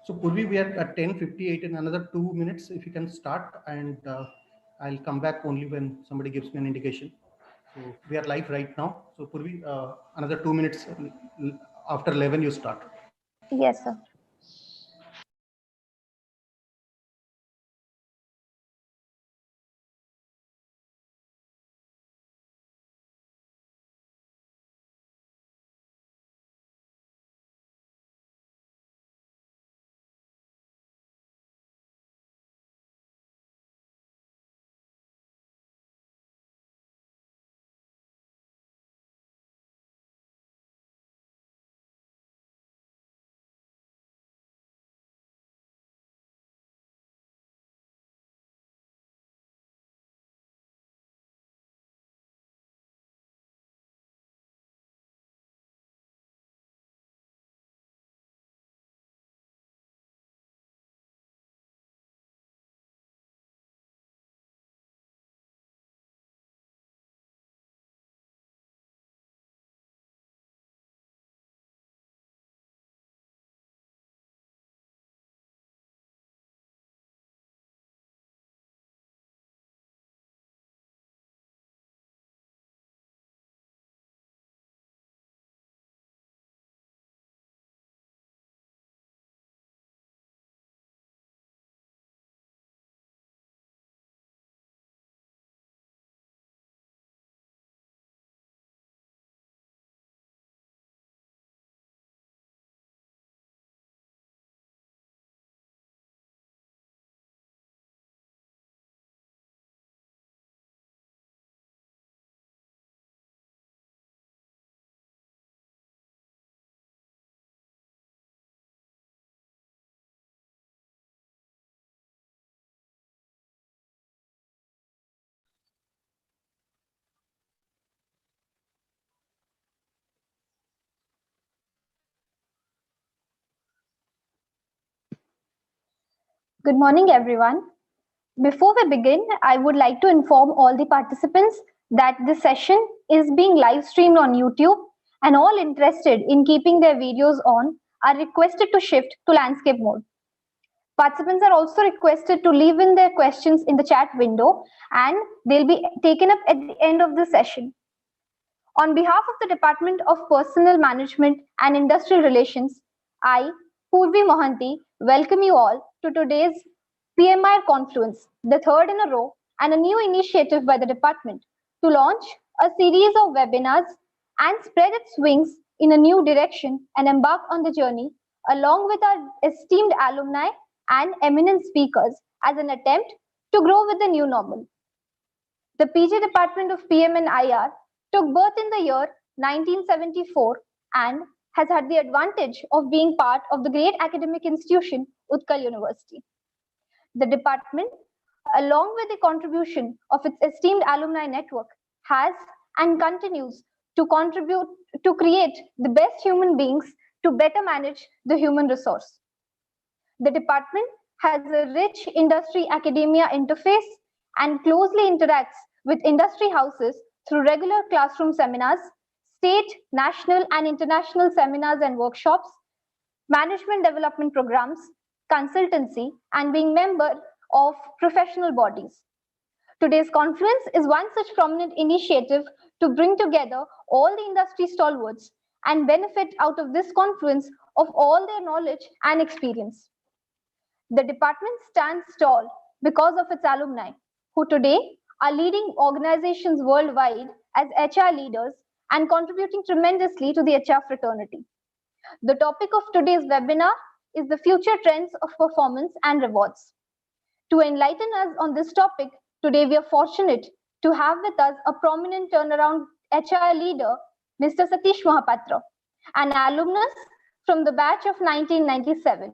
So Purvi, we are at 10:58 in another 2 minutes. If you can start, and I'll come back only when somebody gives me an indication. So we are live right now. So Purvi, another 2 minutes after 11, you start. Yes, sir. Good morning, everyone. Before we begin, I would like to inform all the participants that this session is being live streamed on YouTube, and all interested in keeping their videos on are requested to shift to landscape mode. Participants are also requested to leave in their questions in the chat window, and they'll be taken up at the end of the session. On behalf of the Department of Personnel Management and Industrial Relations, I, Purvi Mohanty, welcome you all to today's PMIR Confluence, the third in a row, and a new initiative by the department to launch a series of webinars and spread its wings in a new direction and embark on the journey along with our esteemed alumni and eminent speakers as an attempt to grow with the new normal. The PG Department of PM and IR took birth in the year 1974 and has had the advantage of being part of the great academic institution, Utkal University. The department, along with the contribution of its esteemed alumni network, has and continues to contribute to create the best human beings to better manage the human resource. The department has a rich industry academia interface and closely interacts with industry houses through regular classroom seminars, state, national, and international seminars and workshops, management development programs, consultancy, and being member of professional bodies. Today's Confluence is one such prominent initiative to bring together all the industry stalwarts and benefit out of this confluence of all their knowledge and experience. The department stands tall because of its alumni, who today are leading organizations worldwide as HR leaders and contributing tremendously to the HR fraternity. The topic of today's webinar is the future trends of performance and rewards. To enlighten us on this topic, today we are fortunate to have with us a prominent turnaround HR leader, Mr. Satish Mohapatra, an alumnus from the batch of 1997.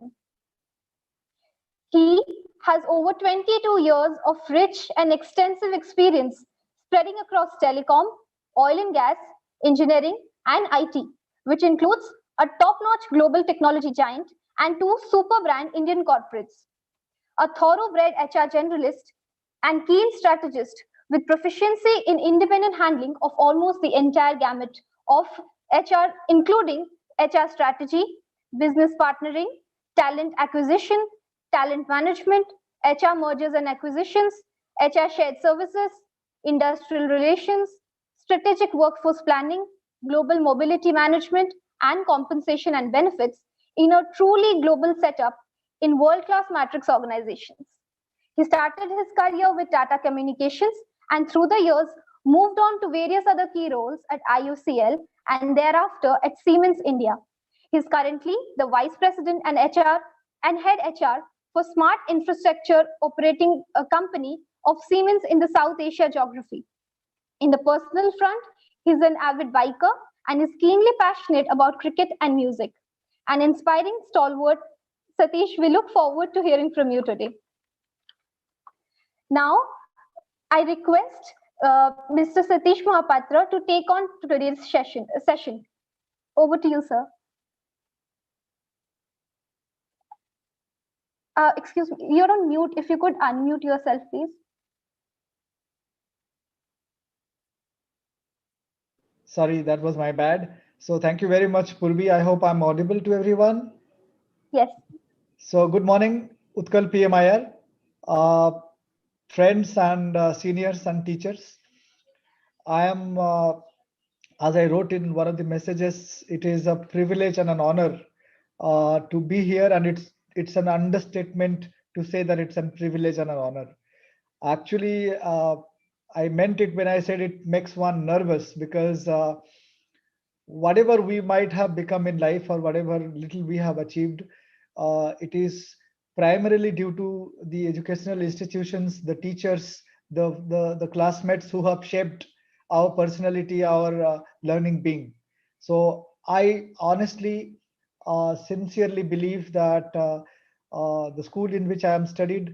He has over 22 years of rich and extensive experience spreading across telecom, oil and gas, engineering, and IT, which includes a top-notch global technology giant and two super brand Indian corporates. A thoroughbred HR generalist and keen strategist with proficiency in independent handling of almost the entire gamut of HR, including HR strategy, business partnering, talent acquisition, talent management, HR mergers and acquisitions, HR shared services, industrial relations, strategic workforce planning, global mobility management, and compensation and benefits in a truly global setup in world-class matrix organizations. He started his career with Tata Communications and through the years moved on to various other key roles at IUCL and thereafter at Siemens India. He is currently the Vice President and HR and Head HR for Smart Infrastructure Operating a Company of Siemens in the South Asia geography. In the personal front, he is an avid biker and is keenly passionate about cricket and music. An inspiring stalwart, Satish, we look forward to hearing from you today. Now, I request Mr. Satish Mohapatra to take on today's session. Over to you, sir. Excuse me, you're on mute. If you could unmute yourself, please. Sorry, that was my bad. So thank you very much, Purvi. I hope I'm audible to everyone. Yes. So good morning, Utkal PMIR, friends and seniors and teachers. I am, as I wrote in one of the messages, it is a privilege and an honor to be here, and it's an understatement to say that it's a privilege and an honor. Actually, I meant it when I said it makes one nervous because whatever we might have become in life or whatever little we have achieved, it is primarily due to the educational institutions, the teachers, the classmates who have shaped our personality, our learning being. So I honestly, sincerely believe that the school in which I am studied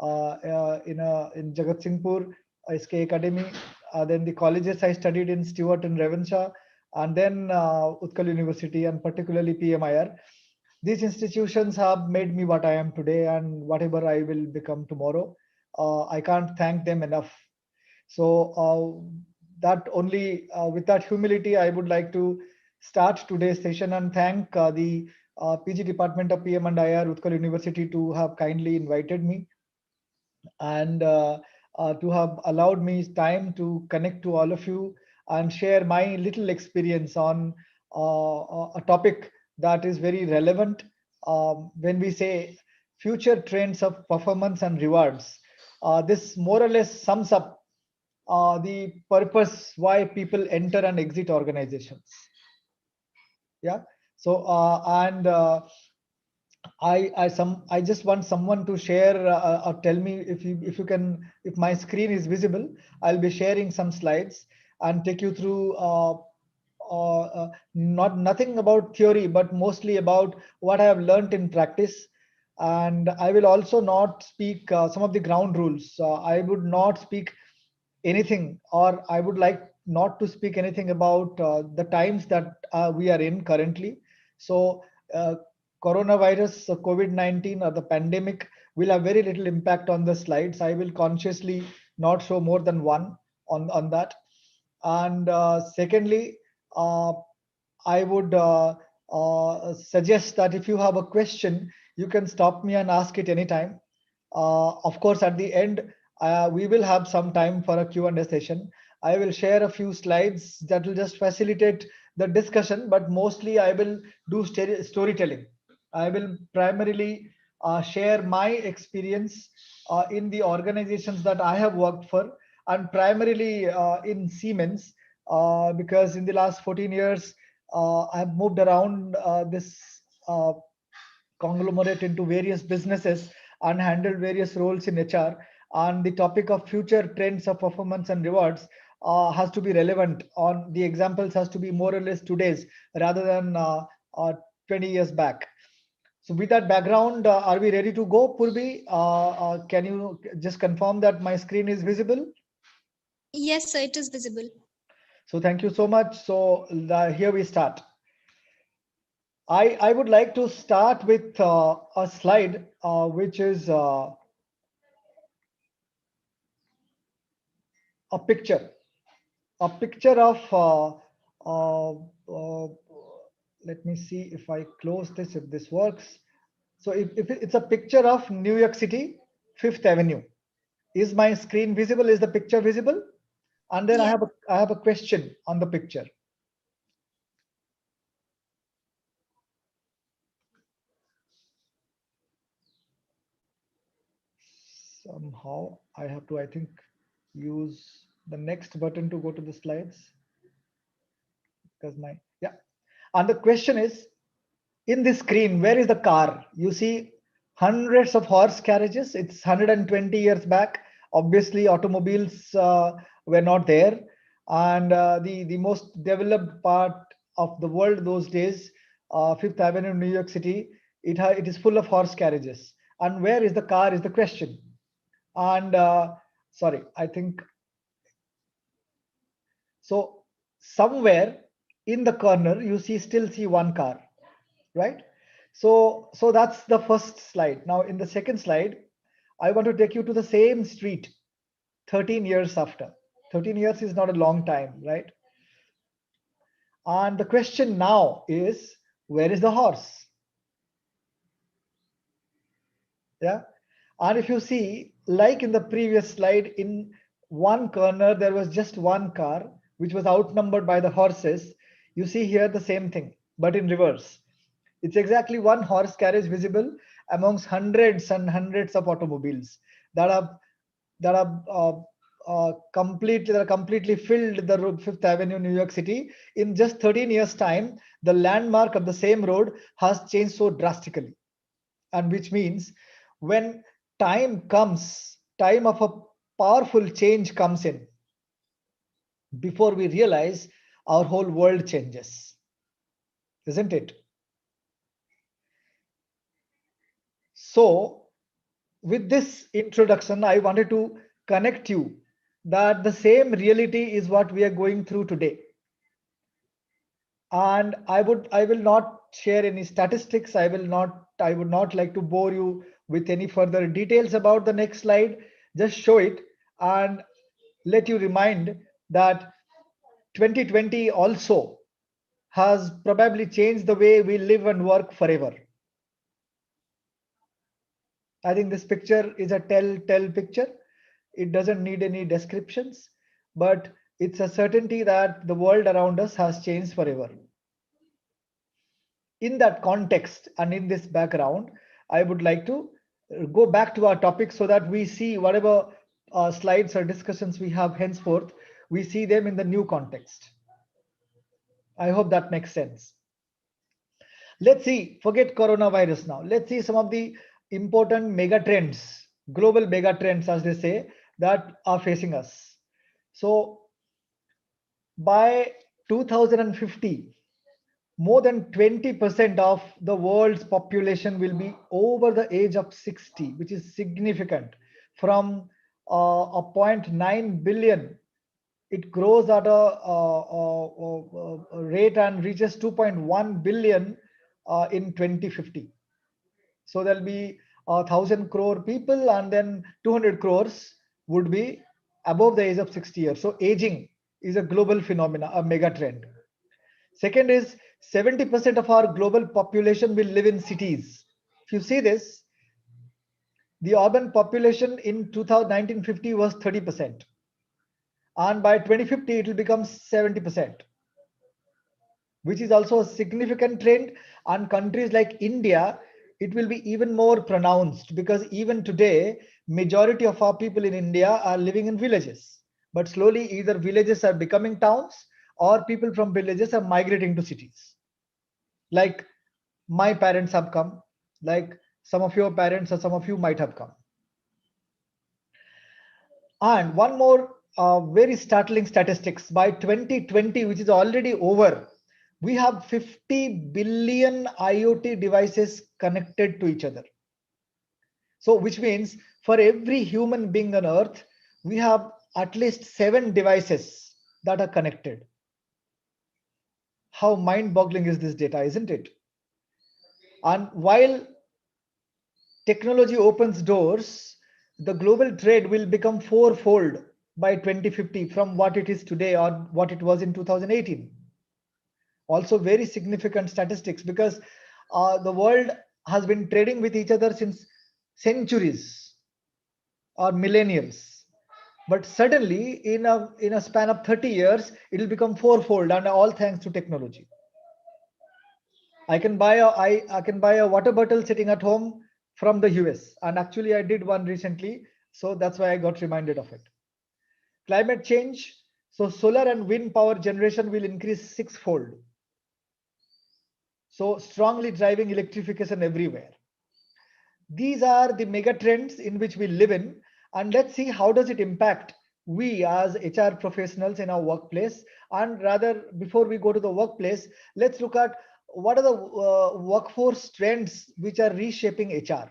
in Jagat Singhpur, SK Academy, then the colleges I studied in Stewart and Ravenshaw, and then Utkal University and particularly PMIR. These institutions have made me what I am today and whatever I will become tomorrow. I can't thank them enough. So that only with that humility, I would like to start today's session and thank the PG Department of PM and IR, Utkal University, to have kindly invited me and to have allowed me time to connect to all of you and share my little experience on a topic that is very relevant when we say future trends of performance and rewards. This more or less sums up the purpose why people enter and exit organizations. Yeah. So I just want someone to share or tell me if you can, if my screen is visible. I'll be sharing some slides and take you through nothing about theory, but mostly about what I have learned in practice. And I will also not speak some of the ground rules. I would not speak anything, or I would like not to speak anything about the times that we are in currently. So coronavirus, COVID-19 or the pandemic will have very little impact on the slides. I will consciously not show more than one on that. And secondly, I would suggest that if you have a question, you can stop me and ask it anytime. Of course, at the end, we will have some time for a Q&A session. I will share a few slides that will just facilitate the discussion, but mostly I will do storytelling. I will primarily share my experience in the organizations that I have worked for, and primarily in Siemens, because in the last 14 years, I have moved around this conglomerate into various businesses and handled various roles in HR. And the topic of future trends of performance and rewards has to be relevant. On the examples has to be more or less today's rather than 20 years back. So with that background, are we ready to go, Purvi? Can you just confirm that my screen is visible? Yes, sir, it is visible. So thank you so much. So here we start. I would like to start with a slide which is a picture of let me see if I close this, if this works. So if it's a picture of New York City, Fifth Avenue. Is my screen visible? Is the picture visible? And then Yeah. I have a question on the picture. Somehow I have to, I think, use the next button to go to the slides, because yeah. And the question is, in this screen, where is the car? You see hundreds of horse carriages. It's 120 years back. Obviously, automobiles were not there. And the most developed part of the world those days, Fifth Avenue, New York City, it is full of horse carriages. And where is the car is the question. And sorry, I think so. Somewhere in the corner, you still see one car, right? So that's the first slide. Now in the second slide, I want to take you to the same street 13 years after. 13 years is not a long time, right? And the question now is, where is the horse? Yeah. And if you see, like in the previous slide, in one corner there was just one car which was outnumbered by the horses. You see here the same thing, but in reverse. It's exactly one horse carriage visible amongst hundreds and hundreds of automobiles that are completely filled the Fifth Avenue, New York City. In just 13 years' time, the landmark of the same road has changed so drastically, and which means when time of a powerful change comes in, before we realize, our whole world changes, isn't it? So with this introduction, I wanted to connect you that the same reality is what we are going through today. And I will not share any statistics. I would not like to bore you with any further details about the next slide. Just show it and let you remind that 2020 also has probably changed the way we live and work forever. I think this picture is a tell picture. It doesn't need any descriptions, but it's a certainty that the world around us has changed forever. In that context and in this background, I would like to go back to our topic so that we see whatever slides or discussions we have henceforth, we see them in the new context. I hope that makes sense. Let's see, forget coronavirus now. Let's see some of the important mega trends, global mega trends, as they say, that are facing us. So by 2050, more than 20% of the world's population will be over the age of 60, which is significant. From a 0.9 billion, it grows at a rate and reaches 2.1 billion in 2050. So there'll be 1,000 crore people, and then 200 crores would be above the age of 60 years. So aging is a global phenomena, a mega trend. Second is 70% of our global population will live in cities. If you see this, the urban population in 1950 was 30%. And by 2050, it will become 70%, which is also a significant trend. And countries like India, it will be even more pronounced, because even today, majority of our people in India are living in villages. But slowly, either villages are becoming towns or people from villages are migrating to cities. Like my parents have come, like some of your parents or some of you might have come. And one more very startling statistics: by 2020, which is already over, We have 50 billion IoT devices connected to each other. So which means for every human being on earth, we have at least 7 devices that are connected. How mind-boggling is this data, isn't it? And while technology opens doors, the global trade will become fourfold by 2050 from what it is today or what it was in 2018. Also very significant statistics, because the world has been trading with each other since centuries or millennials. But suddenly in a span of 30 years, it will become fourfold, and all thanks to technology. I can buy a water bottle sitting at home from the US. And actually I did one recently. So that's why I got reminded of it. Climate change. So solar and wind power generation will increase sixfold. So strongly driving electrification everywhere. These are the mega trends in which we live in. And let's see how does it impact we as HR professionals in our workplace. And rather, before we go to the workplace, let's look at what are the workforce trends which are reshaping HR.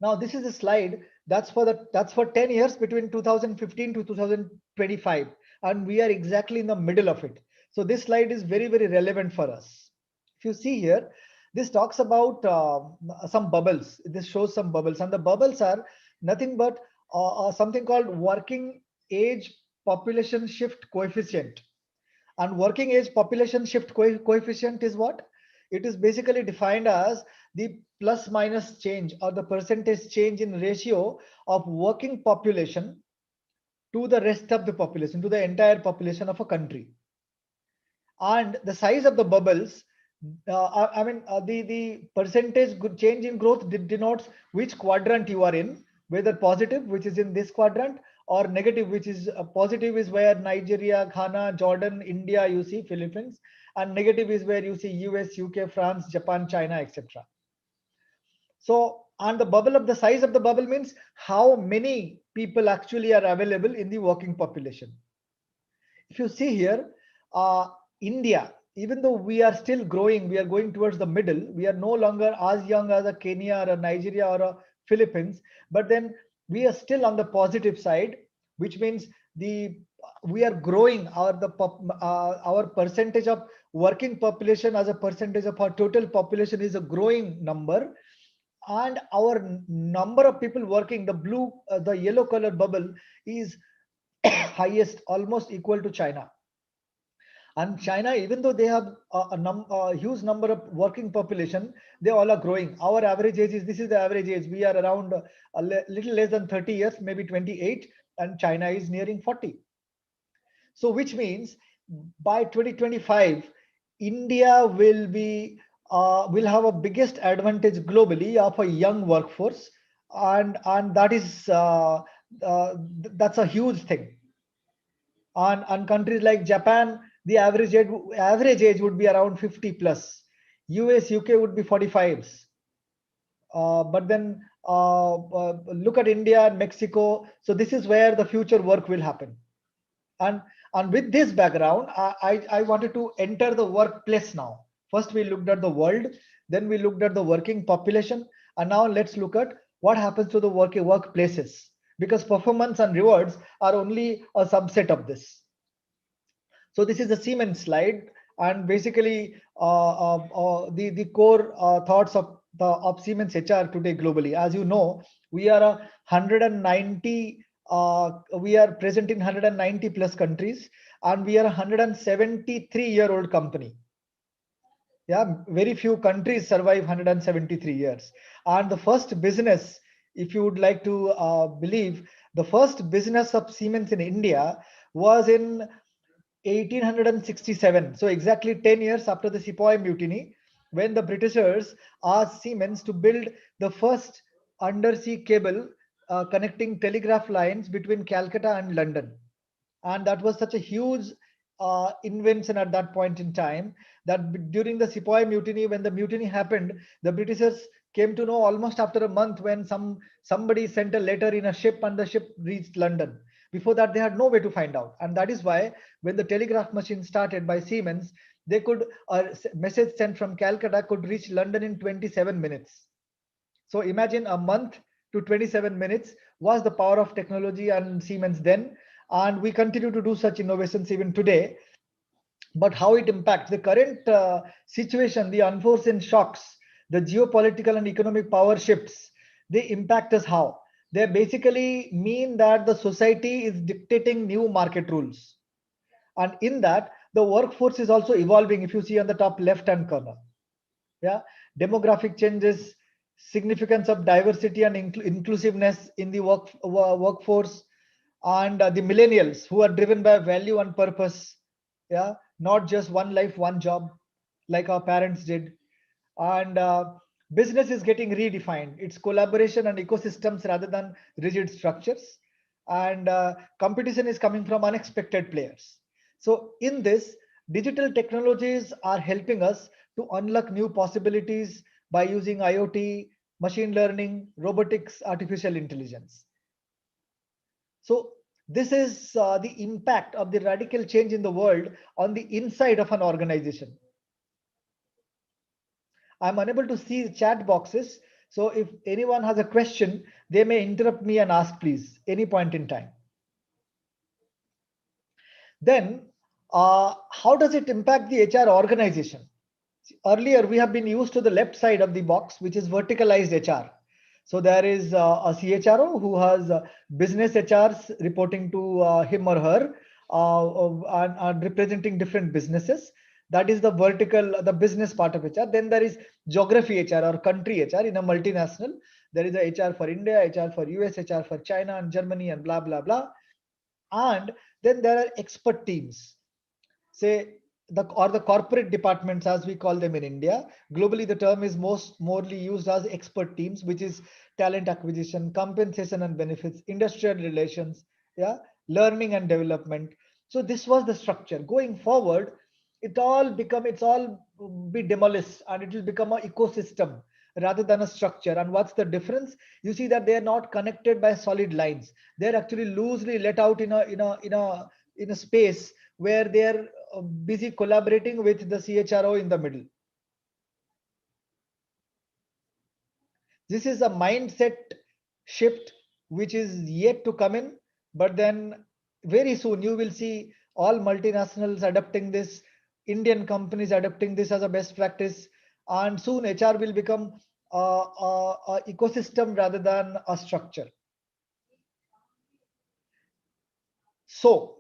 Now, this is a slide that's for 10 years between 2015 to 2025, and we are exactly in the middle of it. So this slide is very, very relevant for us. If you see here, this talks about some bubbles. This shows some bubbles, and the bubbles are nothing but something called working age population shift coefficient. And working age population shift coefficient is what? It is basically defined as the plus minus change or the percentage change in ratio of working population to the rest of the population, to the entire population of a country. And the size of the bubbles, the percentage change in growth denotes which quadrant you are in, whether positive, which is in this quadrant, or negative, which is positive is where Nigeria, Ghana, Jordan, India, you see Philippines, and negative is where you see US, UK, France, Japan, China, etc. So, and the bubble of the size of the bubble means how many people actually are available in the working population. If you see here, India, even though we are still growing, we are going towards the middle. We are no longer as young as a Kenya or a Nigeria or a Philippines, but then we are still on the positive side, which means we are growing our percentage of working population as a percentage of our total population is a growing number, and our number of people working, the yellow color bubble is highest, almost equal to China. And China, even though they have a huge number of working population, they all are growing. Our average age this is the average age. We are around a little less than 30 years, maybe 28, and China is nearing 40. So which means by 2025, India will have a biggest advantage globally of a young workforce, and that's a huge thing. On countries like Japan, the average age would be around 50 plus. US, UK would be 45s. But then look at India and Mexico. So this is where the future work will happen. And with this background, I wanted to enter the workplace now. First, we looked at the world, then we looked at the working population, and now let's look at what happens to the workplaces, because performance and rewards are only a subset of this. So this is the Siemens slide, and basically the core thoughts of Siemens HR today globally. As you know, we are 190. We are present in 190 plus countries, and we are a 173-year-old company. Yeah, very few countries survive 173 years. And the first business, if you would like to believe, the first business of Siemens in India was in 1867. So exactly 10 years after the Sepoy Mutiny, when the Britishers asked Siemens to build the first undersea cable connecting telegraph lines between Calcutta and London. And that was such a huge invention at that point in time that during the Sepoy Mutiny, when the mutiny happened, the Britishers came to know almost after a month when somebody sent a letter in a ship and the ship reached London. Before that, they had no way to find out. And that is why when the telegraph machine started by Siemens, They could, a message sent from Calcutta could reach London in 27 minutes. So imagine a month to 27 minutes was the power of technology and Siemens then. And we continue to do such innovations even today. But how it impacts the current situation, the unforeseen shocks, the geopolitical and economic power shifts, they impact us how? They basically mean that the society is dictating new market rules. And in that, the workforce is also evolving. If you see on the top left hand corner, yeah, demographic changes, significance of diversity and inclusiveness in the workforce, and the millennials who are driven by value and purpose, yeah, not just one life one job like our parents did. And business is getting redefined, it's collaboration and ecosystems rather than rigid structures. And competition is coming from unexpected players. So in this, digital technologies are helping us to unlock new possibilities by using IoT, machine learning, robotics, artificial intelligence. So this is the impact of the radical change in the world on the inside of an organization. I'm unable to see chat boxes. So if anyone has a question, they may interrupt me and ask, please, any point in time. Then, how does it impact the HR organization? Earlier, we have been used to the left side of the box, which is verticalized HR. So there is a CHRO who has business HRs reporting to him or her and representing different businesses. That is the vertical, the business part of HR. Then there is geography HR or country HR in a multinational. There is a HR for India, HR for US, HR for China and Germany and blah, blah, blah. And then there are expert teams, say the corporate departments as we call them in India. Globally, the term is morely used as expert teams, which is talent acquisition, compensation and benefits, industrial relations, yeah, learning and development. So this was the structure. Going forward, it's all be demolished and it will become an ecosystem rather than a structure. And what's the difference? You see that they are not connected by solid lines. They're actually loosely let out in a space where they are busy collaborating with the CHRO in the middle. This is a mindset shift which is yet to come in, but then very soon you will see all multinationals adopting this, Indian companies adopting this as a best practice, and soon HR will become a ecosystem rather than a structure. So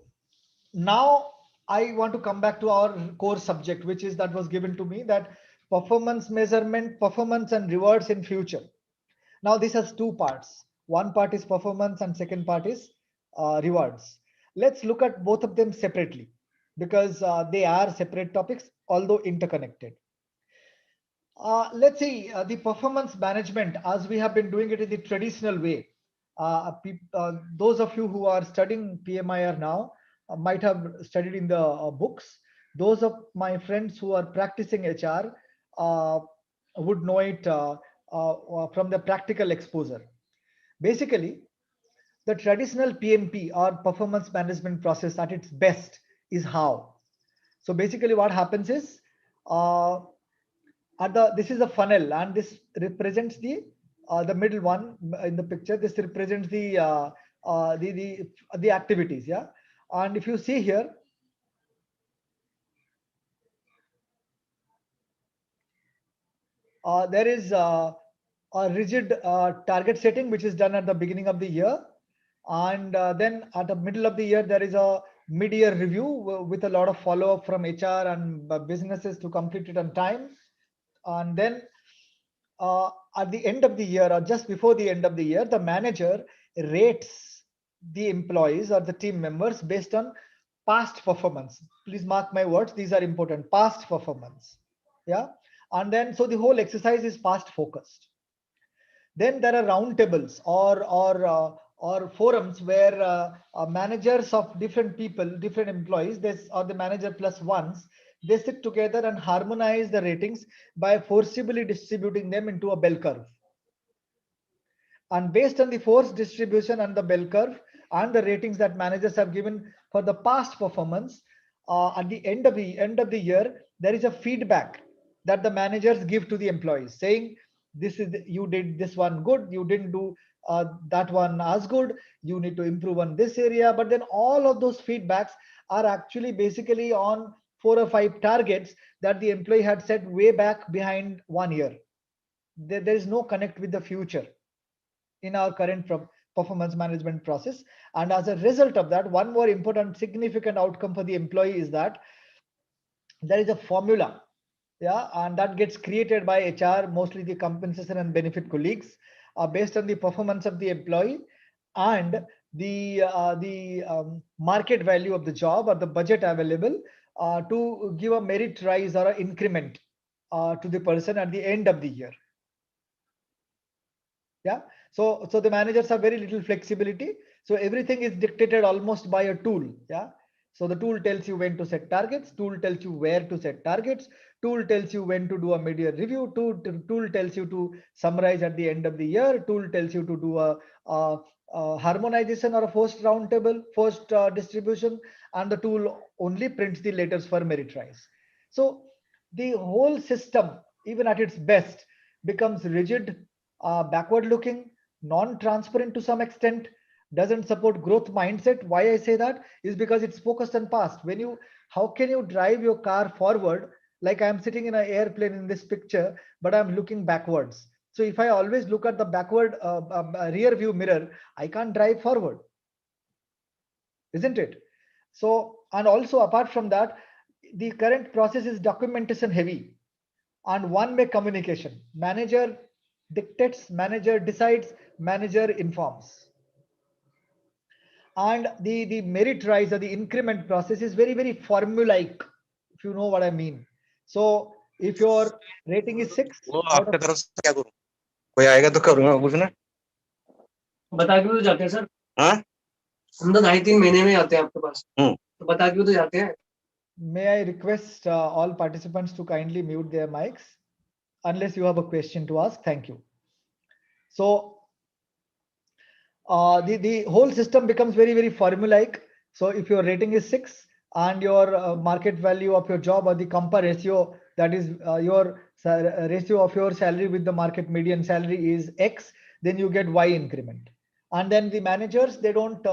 now I want to come back to our core subject, which is that was given to me, that performance measurement, performance and rewards in future. Now this has two parts. One part is performance and second part is rewards. Let's look at both of them separately because they are separate topics, although interconnected. Let's see the performance management as we have been doing it in the traditional way. Those of you who are studying PMIR now might have studied in the books. Those of my friends who are practicing HR would know it from the practical exposure. Basically, the traditional PMP or performance management process at its best is how. So basically what happens is this is a funnel and this represents the middle one in the picture. This represents the activities, yeah. And if you see here, there is a rigid target setting which is done at the beginning of the year, and then at the middle of the year there is a mid-year review with a lot of follow-up from HR and businesses to complete it on time. And then at the end of the year or just before the end of the year, the manager rates the employees or the team members based on past performance. Please mark my words, these are important. Past performance, yeah. And then so the whole exercise is past focused. Then there are roundtables or forums where managers of different people, different employees, this or the manager plus ones, they sit together and harmonize the ratings by forcibly distributing them into a bell curve. And based on the force distribution and the bell curve and the ratings that managers have given for the past performance, at the end of the year, there is a feedback that the managers give to the employees, saying, "This is you did this one good, you didn't do that one as good. You need to improve on this area." But then all of those feedbacks are actually basically on 4 or 5 targets that the employee had set way back behind 1 year. There is no connect with the future in our current performance management process. And as a result of that, one more important significant outcome for the employee is that there is a formula, yeah, and that gets created by HR, mostly the compensation and benefit colleagues, based on the performance of the employee and the market value of the job or the budget available, to give a merit rise or an increment to the person at the end of the year. Yeah, so the managers have very little flexibility, so everything is dictated almost by a tool. Yeah, so the tool tells you when to set targets, tool tells you where to set targets, tool tells you when to do a mid-year review, tool tells you to summarize at the end of the year, tool tells you to do a harmonization or a first round table, first distribution, and the tool only prints the letters for merit rise. So the whole system, even at its best, becomes rigid, backward looking, non-transparent to some extent, doesn't support growth mindset. Why I say that is because it's focused on past. How can you drive your car forward? Like I'm sitting in an airplane in this picture, but I'm looking backwards. So if I always look at the backward rear view mirror, I can't drive forward, isn't it? So, and also apart from that, the current process is documentation heavy and one-way communication. Manager dictates, manager decides, manager informs. And the merit rise or the increment process is very formulaic, if you know what I mean. So if your rating is 6 वो out आपके of, तरफ से क्या करूं? कोई आएगा तो करूंगा कुछ ना। बता के भी तो जाते हैं सर। हाँ, हम तो 2.5-3 महीने में आते हैं आपके पास। तो बता के भी तो जाते हैं। may I request all participants to kindly mute their mics unless you have a question to ask. Thank you. So the whole system becomes very formulaic. So if your rating is 6 and your market value of your job or the compare ratio, that is your ratio of your salary with the market median salary is X, then you get Y increment. And then the managers, they don't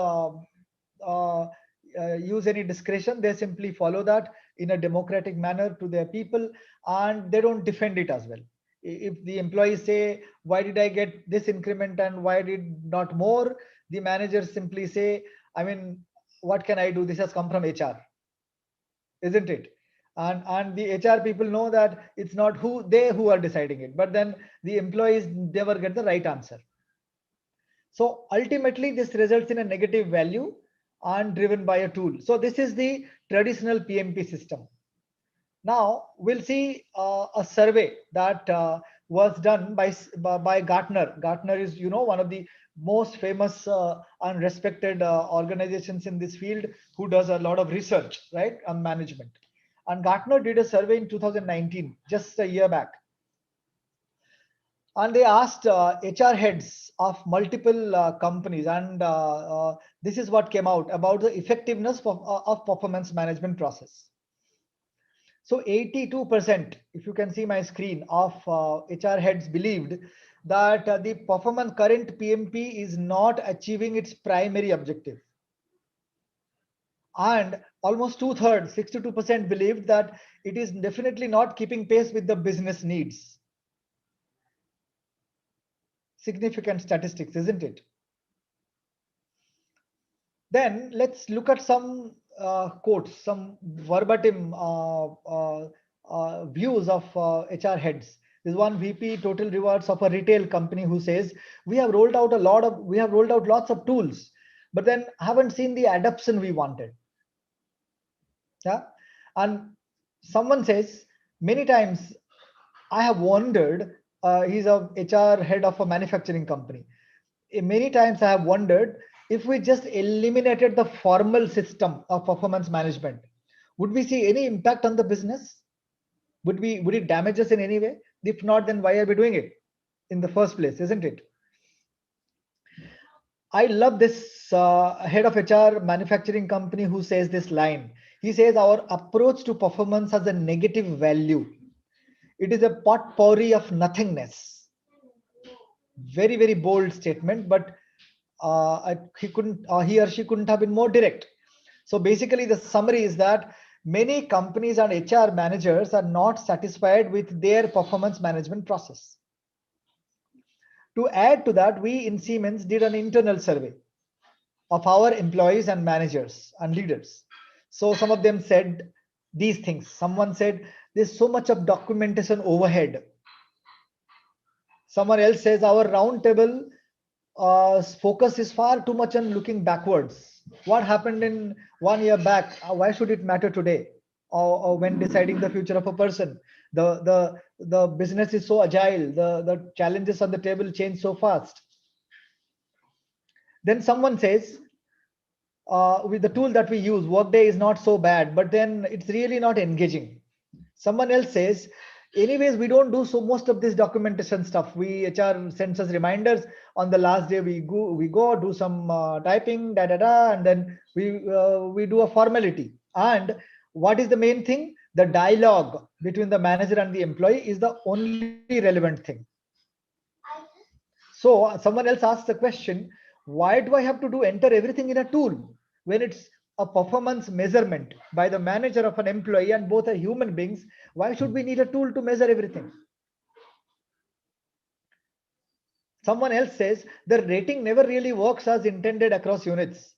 use any discretion. They simply follow that in a democratic manner to their people, and they don't defend it as well. If the employees say, why did I get this increment and why did not more, the managers simply say, I mean, what can I do? This has come from HR, isn't it? And the HR people know that it's not who are deciding it, but then the employees never get the right answer. So ultimately this results in a negative value and driven by a tool. So this is the traditional PMP system. Now we'll see a survey that was done by Gartner. Gartner is, one of the most famous and respected organizations in this field, who does a lot of research, right, on management. And Gartner did a survey in 2019, just a year back. And they asked HR heads of multiple companies, and this is what came out about the effectiveness of performance management process. So 82%, if you can see my screen, of HR heads believed that the current PMP is not achieving its primary objective. And almost 2/3, 62%, believed that it is definitely not keeping pace with the business needs. Significant statistics, isn't it? Then let's look at some quotes, some verbatim views of HR heads. There's one VP total rewards of a retail company who says, we have rolled out lots of tools, but then haven't seen the adoption we wanted. Yeah. And someone says, many times I have wondered, he's a HR head of a manufacturing company. Many times I have wondered, if we just eliminated the formal system of performance management, would we see any impact on the business? Would it damage us in any way? If not, then why are we doing it in the first place, isn't it? I love this head of HR manufacturing company who says this line. He says our approach to performance has a negative value. It is a potpourri of nothingness. Very, very bold statement, but he or she couldn't have been more direct. So basically, the summary is that many companies and HR managers are not satisfied with their performance management process. To add to that, we in Siemens did an internal survey of our employees and managers and leaders. So some of them said these things. Someone said there's so much of documentation overhead. Someone else says our roundtable focus is far too much on looking backwards. What happened in 1 year back? Why should it matter today? Or when deciding the future of a person? The business is so agile. The challenges on the table change so fast. Then someone says, with the tool that we use, Workday is not so bad, but then it's really not engaging. Someone else says, anyways, we don't do so most of this documentation stuff. HR sends us reminders on the last day. We go do some typing, and then we do a formality. And what is the main thing? The dialogue between the manager and the employee is the only relevant thing. So someone else asks the question, why do I have to enter everything in a tool when it's a performance measurement by the manager of an employee and both are human beings? Why should we need a tool to measure everything? Someone else says the rating never really works as intended across units,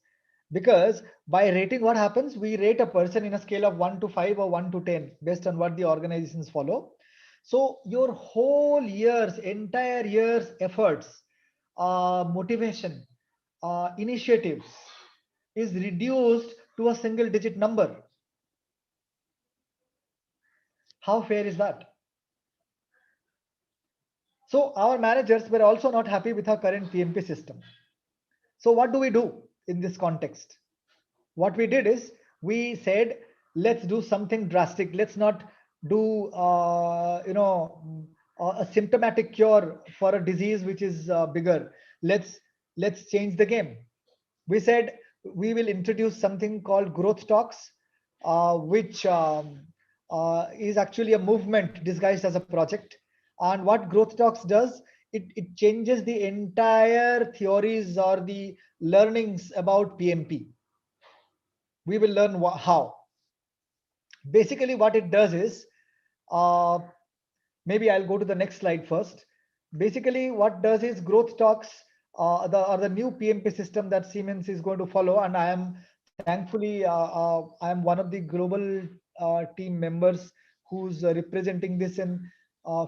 because by rating, what happens? We rate a person in a scale of 1 to 5 or 1 to 10 based on what the organizations follow. So your whole entire year's efforts, motivation, initiatives is reduced to a single digit number. How fair is that? So our managers were also not happy with our current PMP system. So what do we do in this context? What we did is we said, let's do something drastic. Let's not do a symptomatic cure for a disease which is bigger. Let's change the game. We said we will introduce something called growth talks, which is actually a movement disguised as a project. And what growth talks does, it changes the entire theories or the learnings about PMP. We will learn how. Basically, what it does is, maybe I'll go to the next slide first. Basically, what does is growth talks, the new PMP system that Siemens is going to follow, and I am thankfully I am one of the global team members who's representing this in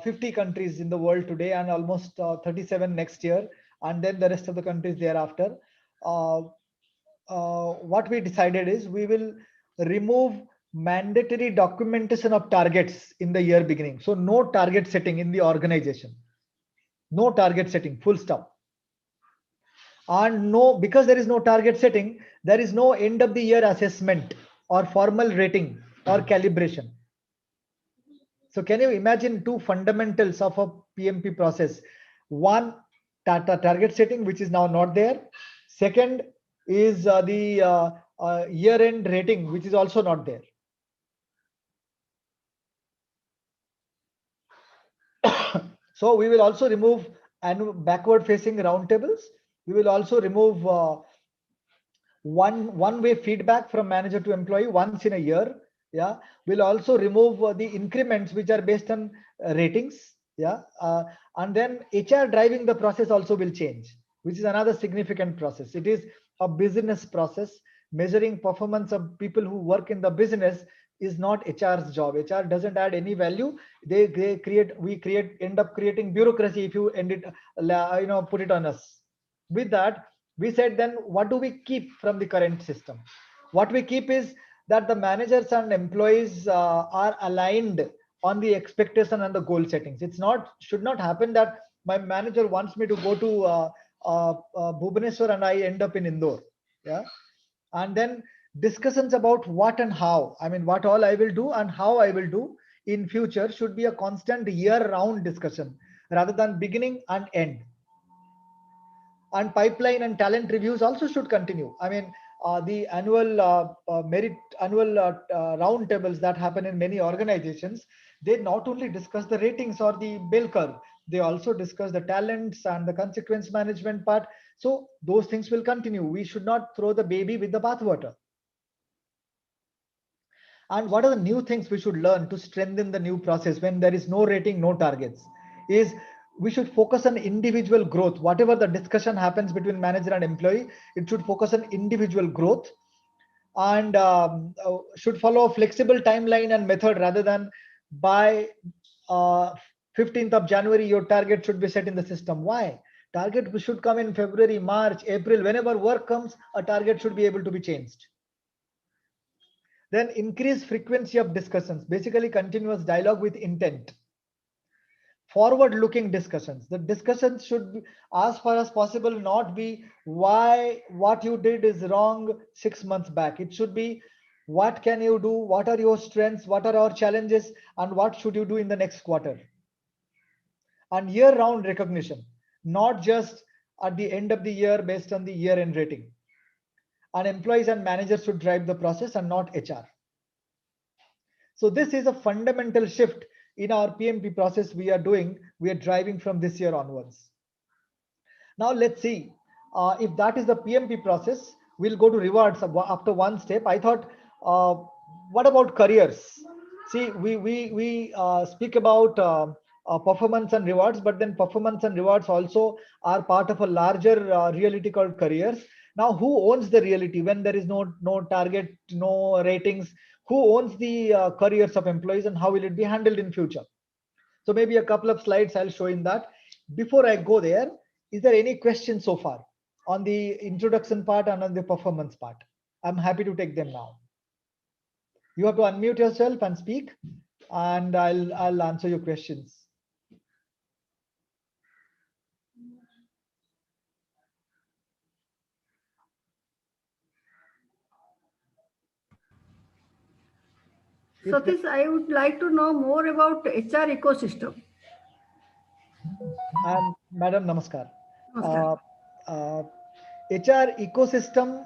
50 countries in the world today, and almost 37 next year, and then the rest of the countries thereafter. What we decided is we will remove mandatory documentation of targets in the year beginning. So no target setting in the organization. No target setting, full stop. And no, because there is no target setting, there is no end of the year assessment or formal rating or calibration. So can you imagine two fundamentals of a PMP process? One, target setting, which is now not there. Second is the year-end rating, which is also not there. So we will also remove backward-facing roundtables. We will also remove one-way feedback from manager to employee once in a year. Yeah, we'll also remove the increments which are based on ratings. Yeah, and then HR driving the process also will change, which is another significant process. It is a business process. Measuring performance of people who work in the business is not HR's job. HR doesn't add any value. We end up creating bureaucracy if you put it on us. With that, we said, then what do we keep from the current system? What we keep is that the managers and employees are aligned on the expectation and the goal settings. Should not happen that my manager wants me to go to Bhubaneswar and I end up in Indore. Yeah, and then discussions about what and how. I mean, what all I will do and how I will do in future should be a constant year-round discussion rather than beginning and end. And pipeline and talent reviews also should continue. I mean, the annual merit annual round tables that happen in many organizations, they not only discuss the ratings or the bell curve, they also discuss the talents and the consequence management part. So those things will continue. We should not throw the baby with the bathwater. And what are the new things we should learn to strengthen the new process when there is no rating, no targets? Is we should focus on individual growth. Whatever the discussion happens between manager and employee, it should focus on individual growth, and should follow a flexible timeline and method rather than by 15th of January, your target should be set in the system. Why? Target should come in February, March, April. Whenever work comes, a target should be able to be changed. Then increase frequency of discussions, basically continuous dialogue with intent. Forward looking discussions. The discussions should be, as far as possible, not be why what you did is wrong 6 months back. It should be what can you do, what are your strengths, what are our challenges, and what should you do in the next quarter. And year round recognition, not just at the end of the year based on the year end rating. And employees and managers should drive the process and not HR. So this is a fundamental shift in our PMP process we are doing, we are driving from this year onwards. Now let's see if that is the PMP process. We'll go to rewards after one step. I thought, what about careers? See, we speak about performance and rewards, but then performance and rewards also are part of a larger reality called careers. Now, who owns the reality when there is no target, no ratings? Who owns the careers of employees, and how will it be handled in future? So maybe a couple of slides I'll show in that. Before I go there, is there any question so far on the introduction part and on the performance part? I'm happy to take them now. You have to unmute yourself and speak, and I'll answer your questions. Satish, I would like to know more about HR ecosystem. Madam, namaskar. Namaskar. HR ecosystem.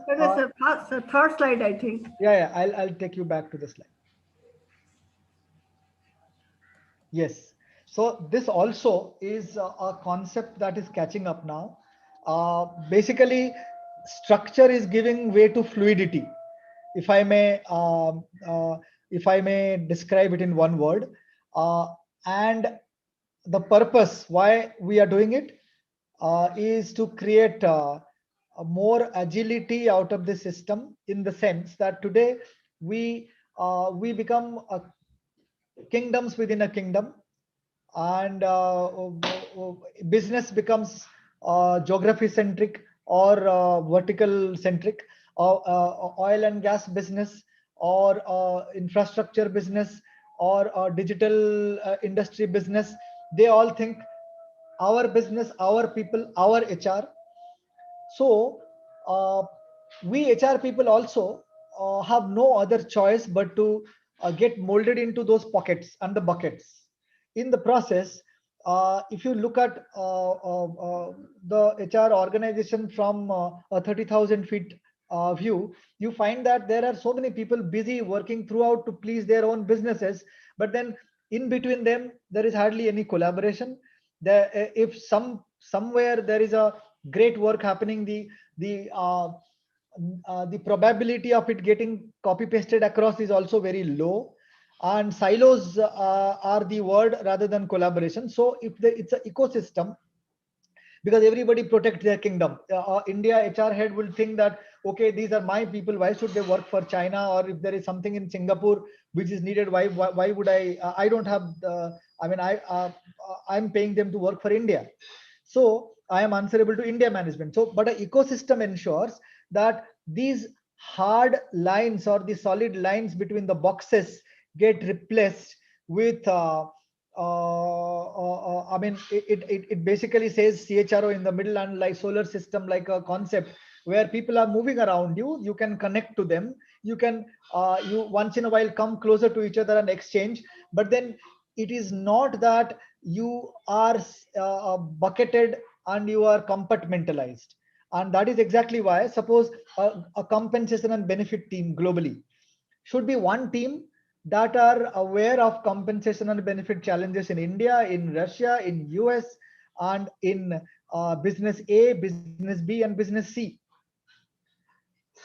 Third slide, I think. Yeah, I'll take you back to the slide. Yes. So this also is a concept that is catching up now. Basically, structure is giving way to fluidity. If I may describe it in one word, and the purpose why we are doing it is to create more agility out of the system, in the sense that today we become kingdoms within a kingdom, and business becomes geography centric or vertical centric, or oil and gas business, or infrastructure business, or digital industry business. They all think our business, our people, our HR. So we HR people also have no other choice but to get molded into those pockets and the buckets. In the process, if you look at the HR organization from a 30,000 feet view, you find that there are so many people busy working throughout to please their own businesses, but then in between them there is hardly any collaboration. If somewhere there is a great work happening, the probability of it getting copy pasted across is also very low, and silos are the word rather than collaboration. So if it's an ecosystem, because everybody protects their kingdom. India HR head will think that, okay, these are my people, why should they work for China? Or if there is something in Singapore which is needed, why would I don't have I'm paying them to work for India, so I am answerable to India management. So but an ecosystem ensures that these hard lines or the solid lines between the boxes get replaced with it basically says CHRO in the middle, and like solar system, like a concept where people are moving around you. You can connect to them. You can you once in a while come closer to each other and exchange. But then it is not that you are bucketed and you are compartmentalized. And that is exactly why, suppose a compensation and benefit team globally should be one team that are aware of compensation and benefit challenges in India, in Russia, in US, and in business A, business B, and business C.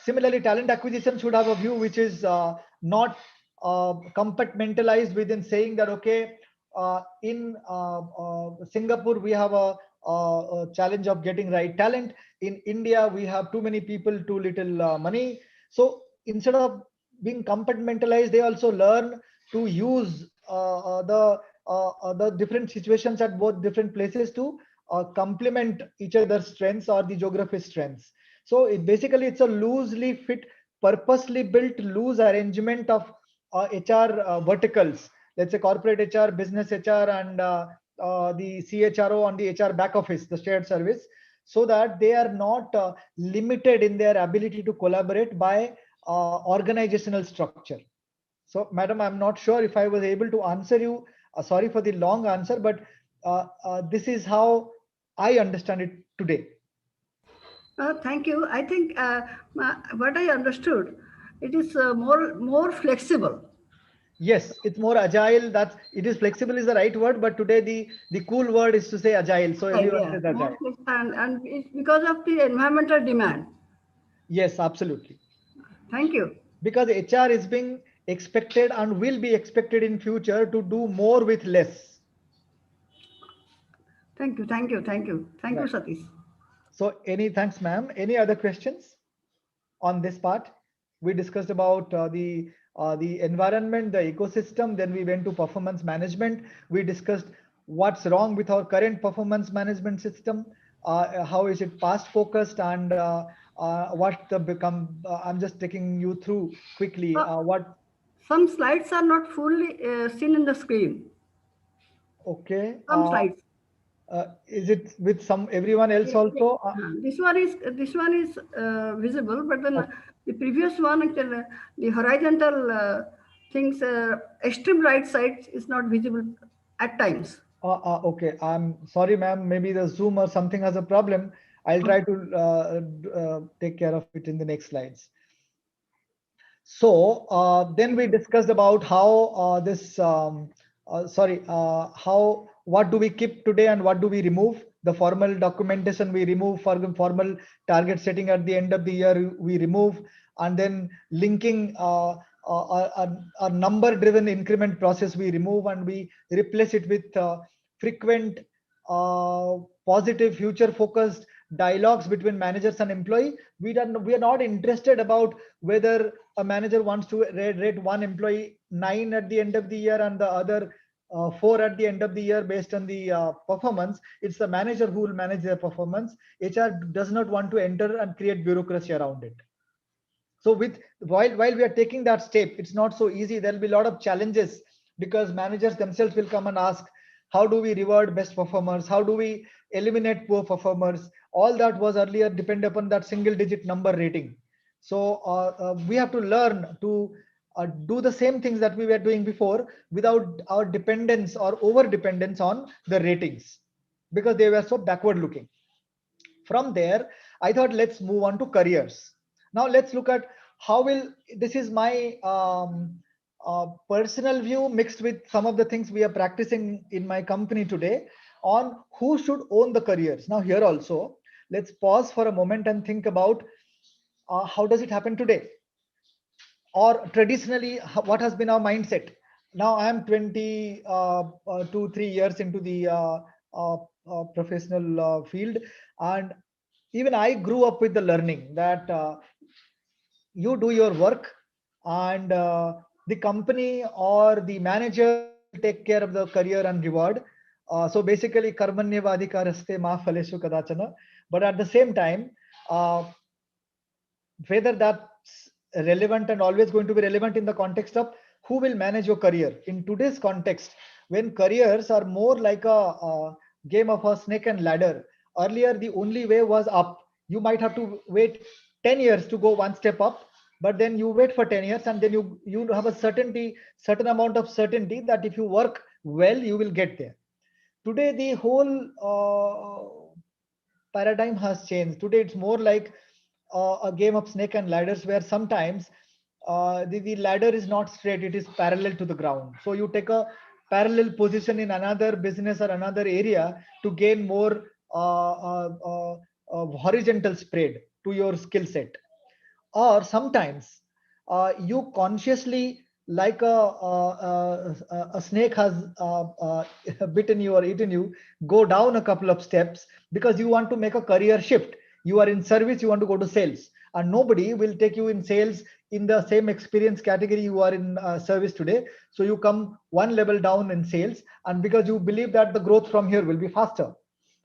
Similarly, talent acquisition should have a view which is not compartmentalized within saying that, okay, in Singapore, we have a challenge of getting right talent. In India, we have too many people, too little money. So instead of being compartmentalized, they also learn to use the different situations at both different places to complement each other's strengths or the geography's strengths. So basically, it's a loosely fit, purposely built loose arrangement of HR verticals. Let's say corporate HR, business HR, and the CHRO on the HR back office, the shared service, so that they are not limited in their ability to collaborate by organizational structure. So, madam, I'm not sure if I was able to answer you. Sorry for the long answer, but this is how I understand it today. Thank you. I think what I understood, it is more flexible. Yes, it's more agile. That's it is flexible is the right word, but today the cool word is to say agile. So everyone Yeah, says agile. and it's because of the environmental demand. Yes, absolutely. Thank you. Because HR is being expected and will be expected in future to do more with less. Thank you. Thank you. Thank you. Thank you, Right. Satish. So thanks, ma'am. Any other questions on this part? We discussed about the environment, the ecosystem. Then we went to performance management. We discussed what's wrong with our current performance management system. How is it past focused, and what the become? I'm just taking you through quickly. What? Some slides are not fully seen in the screen. Okay. Some slides. Is it with some everyone else also? This one is visible, but then Okay. the previous one, the horizontal things, extreme right side is not visible at times. Okay, I'm sorry, ma'am. Maybe the Zoom or something has a problem. I'll try to take care of it in the next slides. So then we discussed about how how what do we keep today and what do we remove. The formal documentation we remove, for formal target setting at the end of the year we remove, and then linking a number driven increment process we remove, and we replace it with frequent positive future focused dialogues between managers and employee. We are not interested about whether a manager wants to rate one employee 9 at the end of the year and the other 4 at the end of the year based on the performance. It's the manager who will manage their performance. HR does not want to enter and create bureaucracy around it. So while we are taking that step, it's not so easy. There'll be a lot of challenges because managers themselves will come and ask, how do we reward best performers? How do we eliminate poor performers? All that was earlier depend upon that single digit number rating. So we have to learn to do the same things that we were doing before without our dependence or over dependence on the ratings, because they were so backward looking. From there, I thought let's move on to careers. Now let's look at how will this is my personal view mixed with some of the things we are practicing in my company today on who should own the careers. Now here also, let's pause for a moment and think about how does it happen today, or traditionally what has been our mindset. Now I am 3 years into the professional field, and even I grew up with the learning that you do your work, and the company or the manager will take care of the career and reward. So basically karmanyavadhikaraste ma phaleshu kadachana. But at the same time, uh, whether that's relevant and always going to be relevant in the context of who will manage your career in today's context, when careers are more like a game of a snake and ladder. Earlier the only way was up. You might have to wait 10 years to go one step up, but then you wait for 10 years and then you have a certain amount of certainty that if you work well you will get there. Today the whole paradigm has changed. Today, it's more like a game of snake and ladders, where sometimes the ladder is not straight, it is parallel to the ground. So you take a parallel position in another business or another area to gain more horizontal spread to your skill set. Or sometimes you consciously, like a snake has bitten you or eaten you, go down a couple of steps because you want to make a career shift. You are in service, you want to go to sales, and nobody will take you in sales in the same experience category you are in service today. So you come one level down in sales, and because you believe that the growth from here will be faster.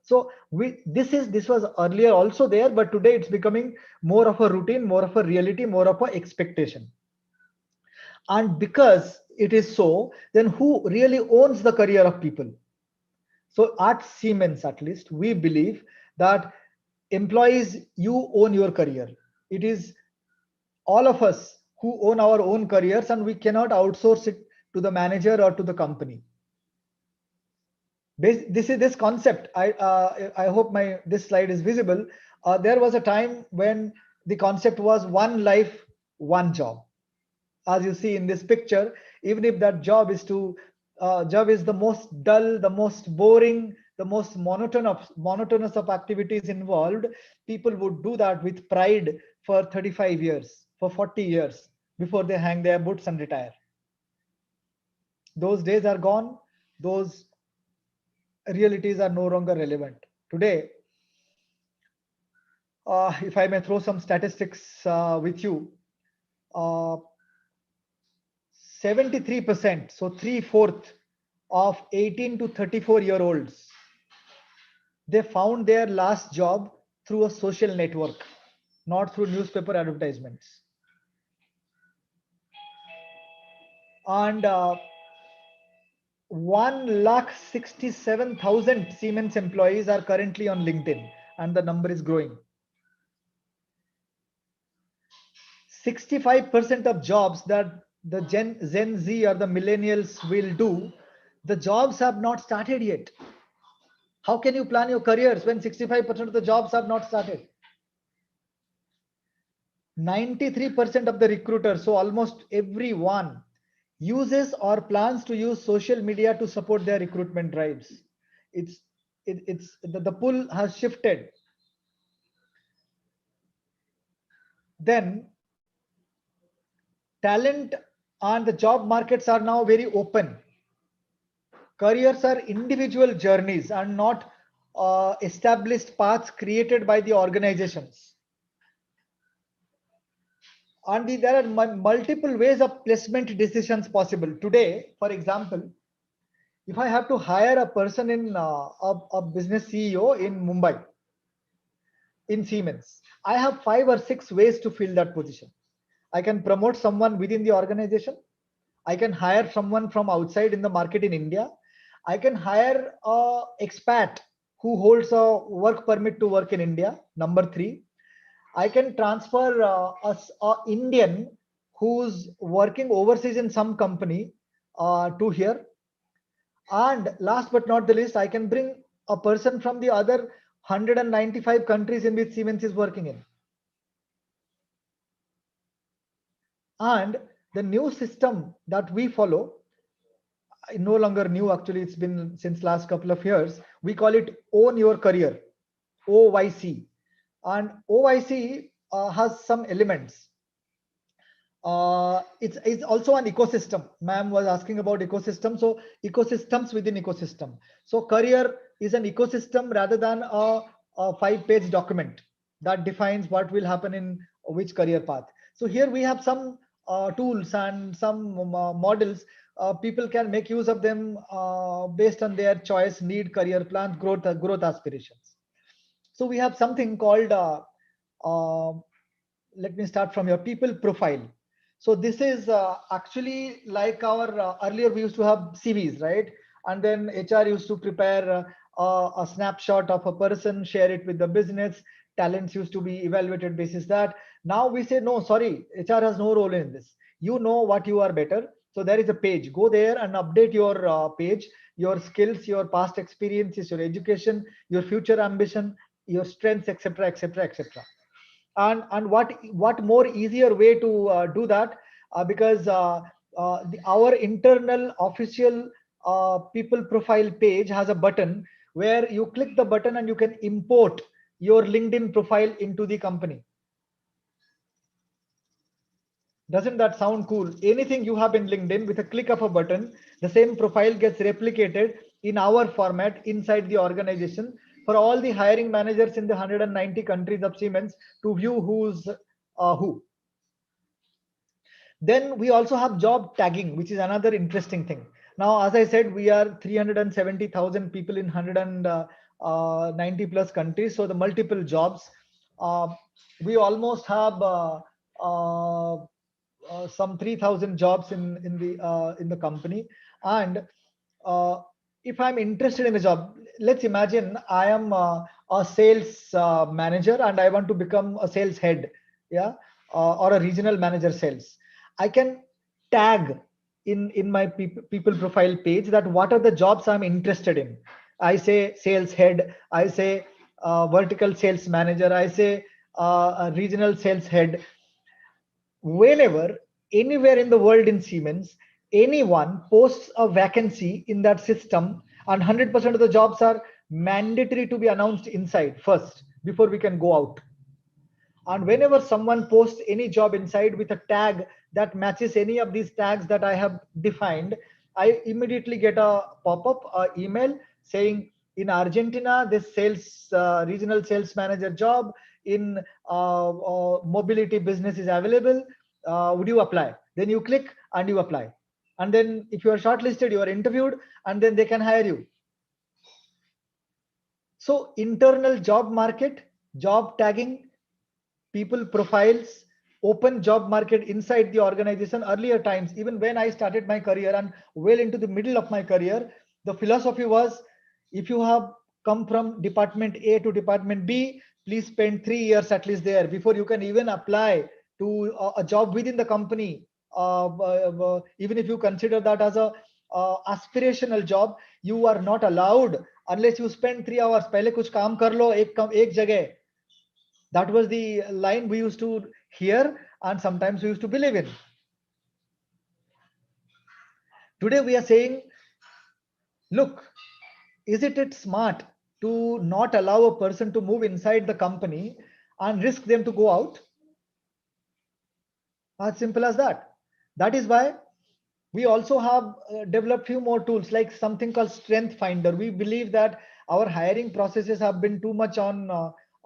So this was earlier also there, but today it's becoming more of a routine, more of a reality, more of a expectation. And because it is so, then who really owns the career of people? So at Siemens, at least, we believe that employees, you own your career. It is all of us who own our own careers, and we cannot outsource it to the manager or to the company. This is this concept. I hope this slide is visible. There was a time when the concept was one life, one job. As you see in this picture, even if that job is the most dull, the most boring, the most monotonous of activities involved, people would do that with pride for 35 years, for 40 years before they hang their boots and retire. Those days are gone. Those realities are no longer relevant today. If I may throw some statistics with you, 73%, so 3/4 of 18 to 34-year-olds, they found their last job through a social network, not through newspaper advertisements. And 1,67,000 Siemens employees are currently on LinkedIn, and the number is growing. 65% of jobs that the Gen Z or the millennials will do, the jobs have not started yet. How can you plan your careers when 65% of the jobs have not started? 93% of the recruiters, so almost everyone, uses or plans to use social media to support their recruitment drives. The pull has shifted. Then talent and the job markets are now very open. Careers are individual journeys and not established paths created by the organizations. And there are multiple ways of placement decisions possible. Today, for example, if I have to hire a person in a business CEO in Mumbai, in Siemens, I have 5 or 6 ways to fill that position. I can promote someone within the organization. I can hire someone from outside in the market in India. I can hire a expat who holds a work permit to work in India. Number 3, I can transfer a Indian who's working overseas in some company to here. And last but not the least, I can bring a person from the other 195 countries in which Siemens is working in. And the new system that we follow, no longer new, actually, it's been since last couple of years. We call it Own Your Career, OYC. And OYC has some elements. It's also an ecosystem. Ma'am was asking about ecosystem. So ecosystems within ecosystem. So career is an ecosystem rather than a 5-page document that defines what will happen in which career path. So here we have some tools and some models. People can make use of them based on their choice, need, career plans, growth aspirations. So we have something called, let me start from your people profile. So this is actually like our earlier we used to have CVs, right? And then HR used to prepare a snapshot of a person, share it with the business. Talents used to be evaluated basis that. Now we say, no, sorry, HR has no role in this. You know what you are better. So there is a page. Go there and update your page, your skills, your past experiences, your education, your future ambition, your strengths, etc., etc., etc. And what more easier way to do that, because our internal official people profile page has a button where you click the button and you can import your LinkedIn profile into the company. Doesn't that sound cool? Anything you have in LinkedIn, with a click of a button, the same profile gets replicated in our format inside the organization for all the hiring managers in the 190 countries of Siemens to view who's who. Then we also have job tagging, which is another interesting thing. Now, as I said, we are 370,000 people in 190 plus countries. So the multiple jobs, we almost have some 3,000 jobs in the company. And if I'm interested in a job, let's imagine I am a sales manager and I want to become a sales head, yeah, or a regional manager sales. I can tag in my people profile page that what are the jobs I'm interested in. I say sales head, I say vertical sales manager, I say a regional sales head. Whenever, anywhere in the world in Siemens, anyone posts a vacancy in that system, and 100% of the jobs are mandatory to be announced inside first before we can go out. And whenever someone posts any job inside with a tag that matches any of these tags that I have defined, I immediately get a pop-up email saying, in Argentina, this sales regional sales manager job in mobility business is available. Would you apply? Then you click and you apply. And then if you are shortlisted, you are interviewed, and then they can hire you. So internal job market, job tagging, people profiles, open job market inside the organization. Earlier times, even when I started my career and well into the middle of my career, the philosophy was, if you have come from department A to department B, please spend 3 years at least there before you can even apply to a job within the company. Even if you consider that as a aspirational job, you are not allowed unless you spend 3 hours. पहले कुछ काम कर लो एक जगह. That was the line we used to hear and sometimes we used to believe in. Today we are saying, look, is it smart to not allow a person to move inside the company and risk them to go out? As simple as that. That is why we also have developed few more tools like something called Strength Finder. We believe that our hiring processes have been too much on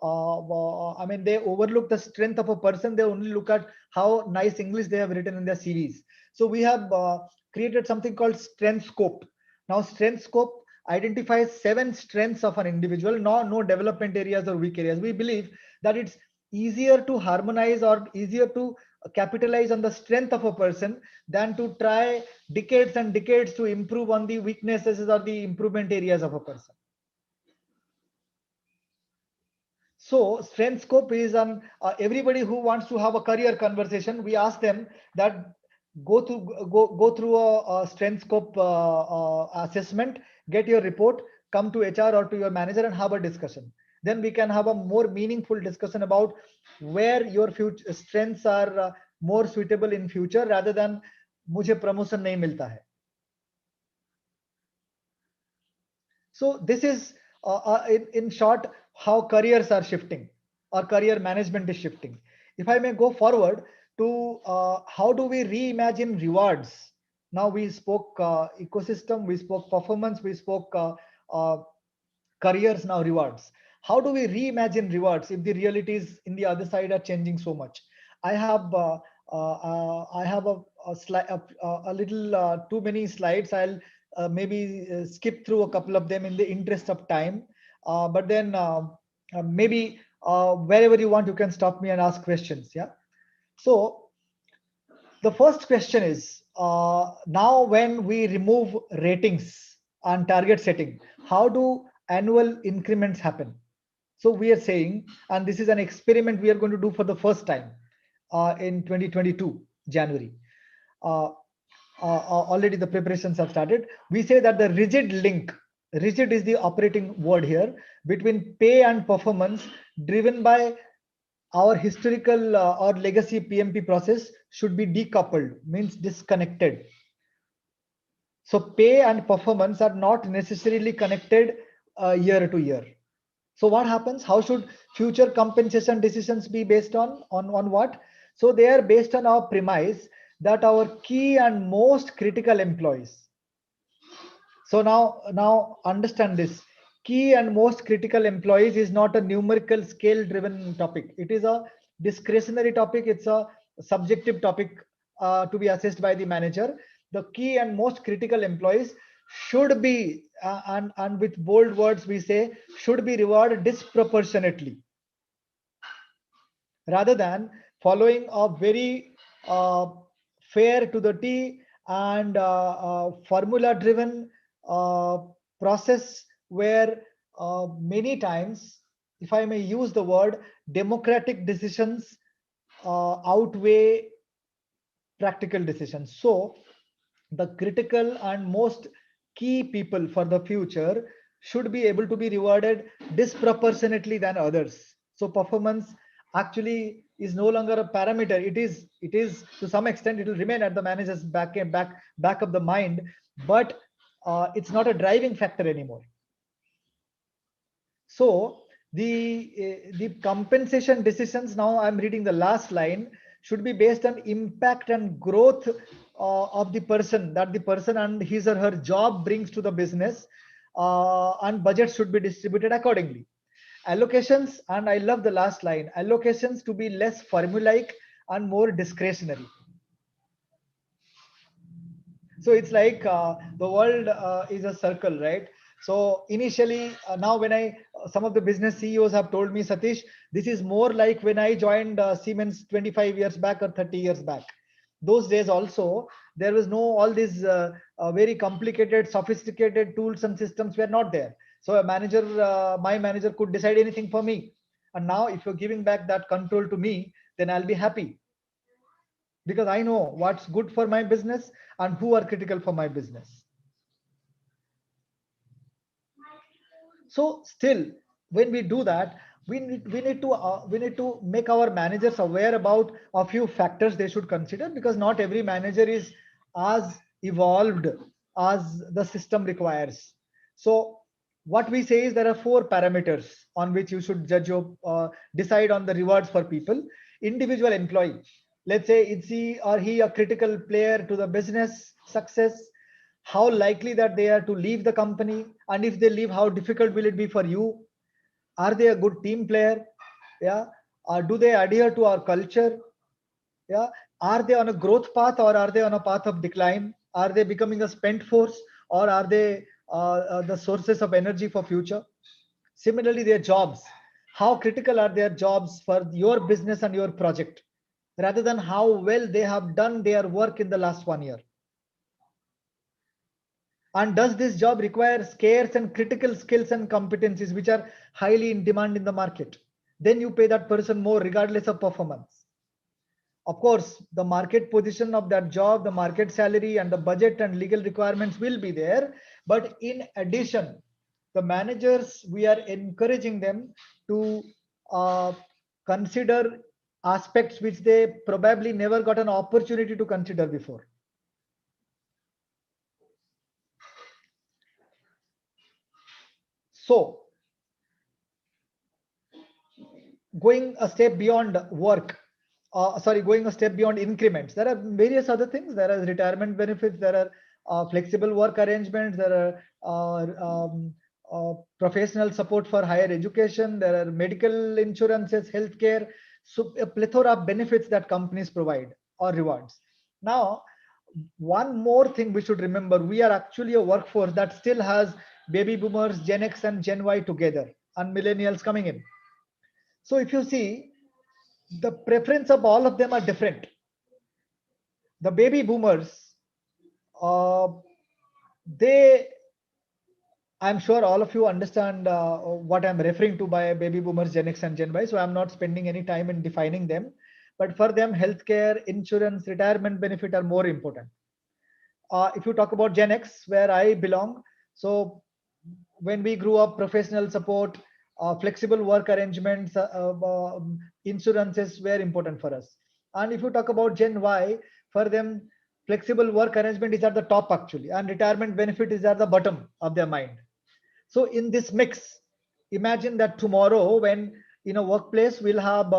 I mean, they overlook the strength of a person. They only look at how nice English they have written in their CVs. So we have created something called Strength Scope. Now, Strength Scope identifies 7 strengths of an individual, no development areas or weak areas. We believe that it's easier to harmonize or easier to capitalize on the strength of a person than to try decades and decades to improve on the weaknesses or the improvement areas of a person. So Strength Scope is on everybody who wants to have a career conversation. We ask them that go through a Strength Scope assessment, get your report, come to HR or to your manager and have a discussion. Then we can have a more meaningful discussion about where your future strengths are more suitable in future, rather than मुझे promotion नहीं मिलता है. So this is in short how careers are shifting or career management is shifting. If I may go forward to how do we reimagine rewards? Now we spoke ecosystem, we spoke performance, we spoke careers, now rewards. How do we reimagine rewards if the realities in the other side are changing so much? I have a little too many slides. I'll maybe skip through a couple of them in the interest of time. But then maybe wherever you want, you can stop me and ask questions. Yeah. So the first question is, now when we remove ratings and target setting, how do annual increments happen? So we are saying, and this is an experiment we are going to do for the first time in 2022, January. Already the preparations have started. We say that the rigid link, rigid is the operating word here. between pay and performance driven by our historical or legacy PMP process should be decoupled, means disconnected. So pay and performance are not necessarily connected year to year. So what happens? How should future compensation decisions be based on what? So they are based on our premise that our key and most critical employees. So now understand this. Key and most critical employees is not a numerical scale driven topic. It is a discretionary topic. It's a subjective topic to be assessed by the manager. The key and most critical employees should be, and with bold words we say, should be rewarded disproportionately, rather than following a very fair to the T and formula driven process where many times, if I may use the word, democratic decisions outweigh practical decisions. So the critical and most key people for the future should be able to be rewarded disproportionately than others. So performance actually is no longer a parameter. It is to some extent it will remain at the manager's back of the mind, but it's not a driving factor anymore. So the compensation decisions, now I'm reading the last line, should be based on impact and growth of the person, that the person and his or her job brings to the business, and budgets should be distributed accordingly. Allocations, and I love the last line, allocations to be less formulaic and more discretionary. So it's like the world is a circle, right? So initially, now when some of the business CEOs have told me, Satish, this is more like when I joined Siemens 25 years back or 30 years back. Those days also, there was no, all these very complicated, sophisticated tools and systems were not there. So a manager, my manager could decide anything for me. And now if you're giving back that control to me, then I'll be happy, because I know what's good for my business and who are critical for my business. So still, when we do that, we need to make our managers aware about a few factors they should consider, because not every manager is as evolved as the system requires. So what we say is there are 4 parameters on which you should judge your decide on the rewards for people. Individual employee, let's say, is he or he a critical player to the business success? How likely that they are to leave the company, and if they leave, how difficult will it be for you? Are they a good team player? Yeah. Or do they adhere to our culture? Yeah. Are they on a growth path, or are they on a path of decline? Are they becoming a spent force, or are they the sources of energy for future? Similarly, their jobs, how critical are their jobs for your business and your project, rather than how well they have done their work in the last 1 year. And does this job require scarce and critical skills and competencies which are highly in demand in the market? Then you pay that person more regardless of performance. Of course, the market position of that job, the market salary and the budget and legal requirements will be there. But in addition, the managers, we are encouraging them to consider aspects which they probably never got an opportunity to consider before. So going a step beyond work, going a step beyond increments, there are various other things. There are retirement benefits, there are flexible work arrangements, there are professional support for higher education, there are medical insurances, healthcare, so a plethora of benefits that companies provide or rewards. Now, one more thing we should remember, we are actually a workforce that still has baby boomers, Gen X and Gen Y together, and millennials coming in. So if you see, the preference of all of them are different. The baby boomers, I'm sure all of you understand what I'm referring to by baby boomers, Gen X and Gen Y. So I'm not spending any time in defining them. But for them, healthcare, insurance, retirement benefit are more important. If you talk about Gen X, where I belong, so when we grew up, professional support, flexible work arrangements, insurances were important for us. And if you talk about Gen Y, for them, flexible work arrangement is at the top actually, and retirement benefit is at the bottom of their mind. So in this mix, imagine that tomorrow when in a workplace we'll have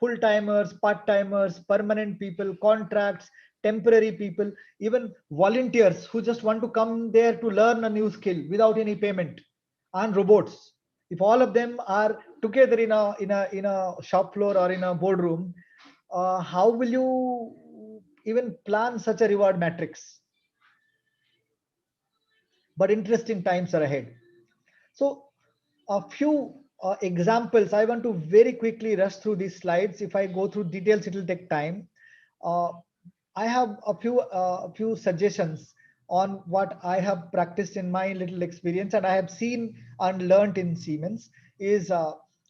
full-timers, part-timers, permanent people, contracts, temporary people, even volunteers who just want to come there to learn a new skill without any payment, and robots. If all of them are together in a shop floor or in a boardroom, how will you even plan such a reward matrix? But interesting times are ahead. So a few examples. I want to very quickly rush through these slides. If I go through details, it will take time. Uh, I have a few suggestions on what I have practiced in my little experience and I have seen and learned in Siemens. Is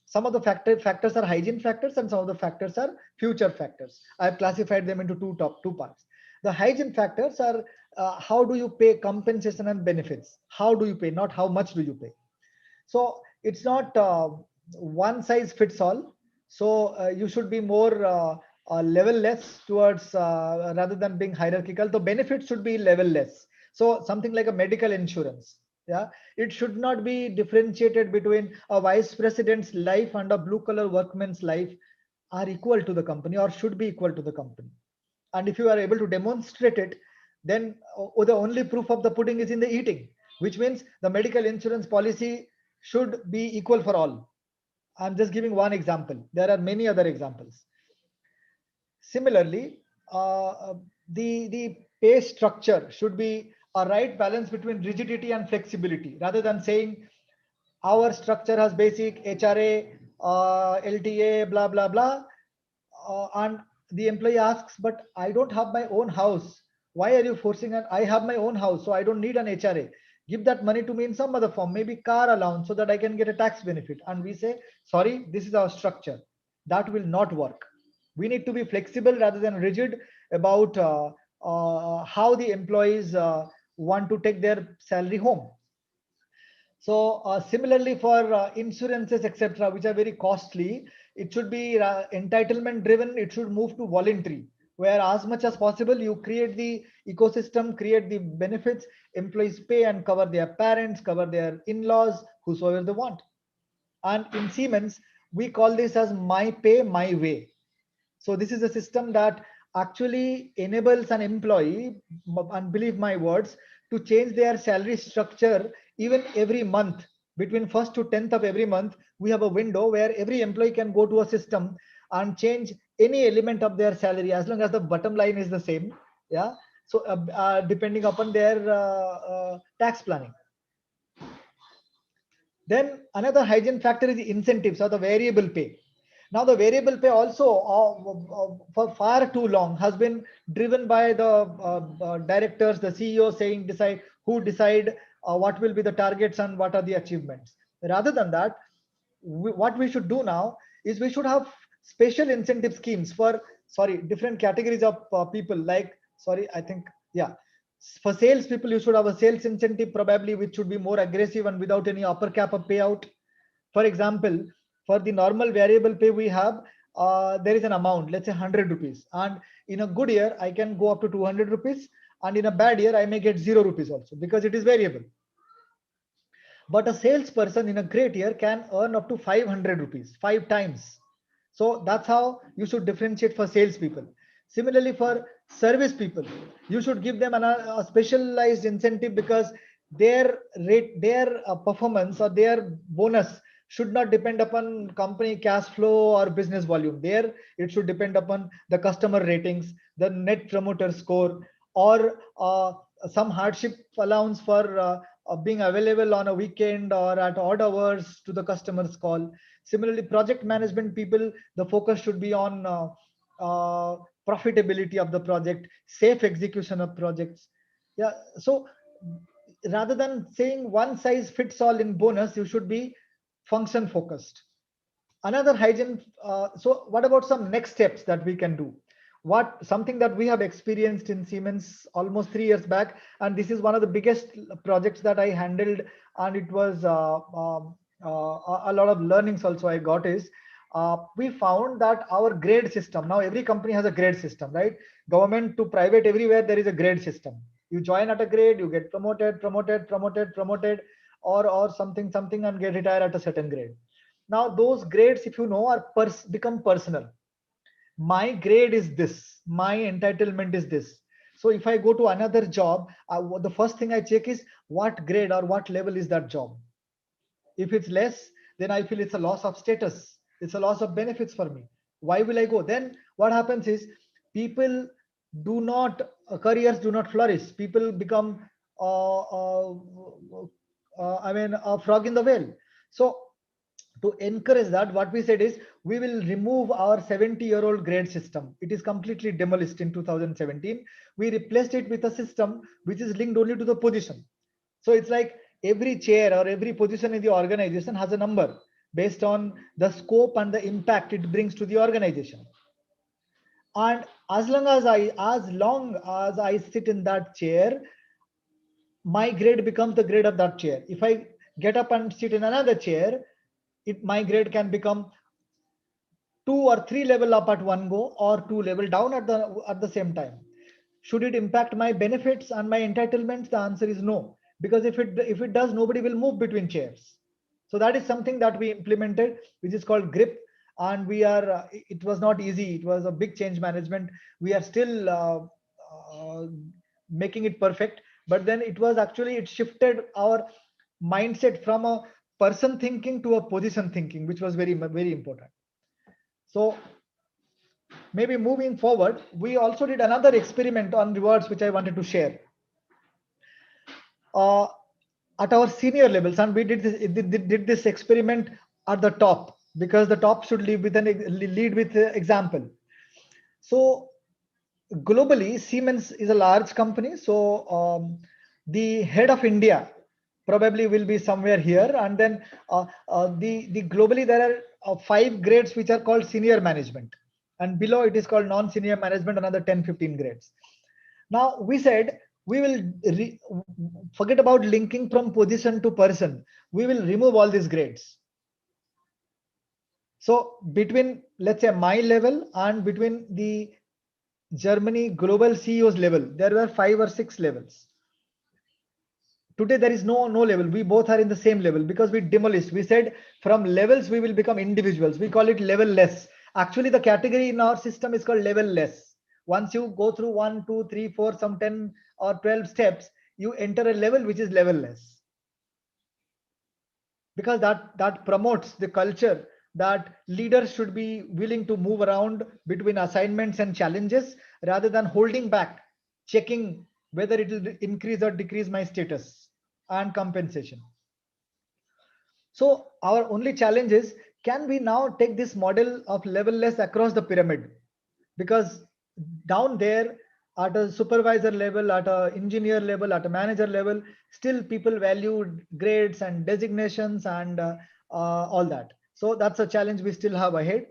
some of the factors are hygiene factors and some of the factors are future factors. I have classified them into two parts. The hygiene factors are how do you pay compensation and benefits? How do you pay, not how much do you pay? So it's not one size fits all. So you should be more level less towards rather than being hierarchical. The benefits should be level less. So something like a medical insurance. Yeah, it should not be differentiated between a vice president's life and a blue collar workman's life are equal to the company or should be equal to the company. And if you are able to demonstrate it, then the only proof of the pudding is in the eating, which means the medical insurance policy should be equal for all. I'm just giving one example. There are many other examples. Similarly, the pay structure should be a right balance between rigidity and flexibility, rather than saying our structure has basic HRA, LTA, blah blah blah, and the employee asks, but I don't have my own house. Why are you forcing it? I have my own house, so I don't need an HRA. Give that money to me in some other form, maybe car allowance, so that I can get a tax benefit. And we say, sorry, this is our structure. That will not work. We need to be flexible rather than rigid about how the employees want to take their salary home. So similarly for insurances, etc., which are very costly, it should be entitlement driven. It should move to voluntary, where as much as possible you create the ecosystem, create the benefits, employees pay and cover their parents, cover their in-laws, whosoever they want. And in Siemens, we call this as my pay, my way. So this is a system that actually enables an employee, and believe my words, to change their salary structure even every month. Between 1st to 10th of every month, we have a window where every employee can go to a system and change any element of their salary as long as the bottom line is the same. Yeah. So depending upon their tax planning. Then another hygiene factor is the incentives or the variable pay. Now the variable pay also for far too long has been driven by the directors, the CEO saying decide what will be the targets and what are the achievements. Rather than that, what we should do now is we should have special incentive schemes for different categories of people. Like for sales people, you should have a sales incentive probably, which should be more aggressive and without any upper cap of payout. For example, for the normal variable pay we have, there is an amount, let's say 100 rupees. And in a good year, I can go up to 200 rupees. And in a bad year, I may get 0 rupees also because it is variable. But a salesperson in a great year can earn up to 500 rupees, 5 times. So that's how you should differentiate for salespeople. Similarly, for service people, you should give them a specialized incentive because their rate, their performance or their bonus should not depend upon company cash flow or business volume. There, it should depend upon the customer ratings, the net promoter score, or some hardship allowance for being available on a weekend or at odd hours to the customer's call. Similarly, project management people, the focus should be on profitability of the project, safe execution of projects. Yeah. So rather than saying one size fits all in bonus, you should be function focused. Another hygiene. So what about some next steps that we can do? Something that we have experienced in Siemens almost 3 years back, and this is one of the biggest projects that I handled, and it was a lot of learnings also I got is, we found that our grade system, now every company has a grade system, right? Government to private, everywhere there is a grade system. You join at a grade, you get promoted, or something and get retired at a certain grade. Now those grades, if you know, are become personal. My grade is this, my entitlement is this. So if I go to another job, the first thing I check is what grade or what level is that job. If it's less, then I feel it's a loss of status, it's a loss of benefits for me. Why will I go? Then what happens is, people do not careers do not flourish. People become a frog in the well. So to encourage that, what we said is, we will remove our 70-year-old grade system. It is completely demolished in 2017. We replaced it with a system which is linked only to the position. So it's like every chair or every position in the organization has a number based on the scope and the impact it brings to the organization. And as long as I sit in that chair, my grade becomes the grade of that chair. If I get up and sit in another chair, my grade can become 2 or 3 level up at one go, or 2 level down at the same time. Should it impact my benefits and my entitlements? The answer is no, because if it does, nobody will move between chairs. So that is something that we implemented, which is called grip. And we are it was not easy, it was a big change management. We are still making it perfect, but then it shifted our mindset from a person thinking to a position thinking, which was very, very important. So maybe moving forward, we also did another experiment on rewards, which I wanted to share. At our senior levels, and we did this experiment at the top, because the top should lead with example. So globally, Siemens is a large company. So the head of India probably will be somewhere here, and then the globally there are 5 grades which are called senior management, and below it is called non-senior management, another 10-15 grades. Now we said, we will forget about linking from position to person. We will remove all these grades. So between, let's say, my level and between the Germany global CEO's level, there were 5 or 6 levels. Today there is no level. We both are in the same level, because we demolished. We said from levels we will become individuals. We call it level less. Actually, the category in our system is called level less. Once you go through 1, 2, 3, 4, some 10 or 12 steps, you enter a level which is level less, because that promotes the culture that leaders should be willing to move around between assignments and challenges, rather than holding back, checking whether it will increase or decrease my status and compensation. So our only challenge is, can we now take this model of level less across the pyramid? Because down there, at a supervisor level, at a engineer level, at a manager level, still people value grades and designations and all that. So that's a challenge we still have ahead.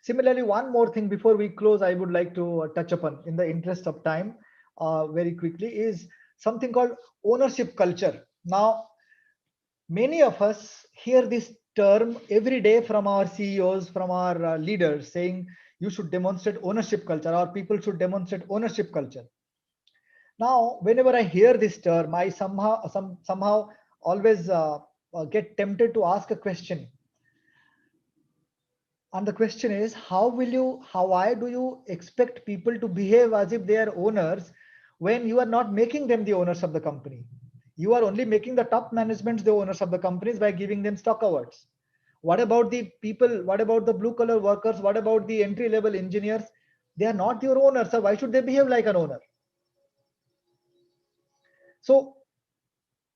Similarly, one more thing before we close, I would like to touch upon, in the interest of time, very quickly, is something called ownership culture. Now, many of us hear this term every day from our CEOs, from our leaders, saying you should demonstrate ownership culture, or people should demonstrate ownership culture. Now, whenever I hear this term, I somehow always get tempted to ask a question. And the question is, why do you expect people to behave as if they are owners, when you are not making them the owners of the company? You are only making the top management the owners of the companies by giving them stock awards. What about the people? What about the blue collar workers? What about the entry level engineers? They are not your owners, so why should they behave like an owner? So,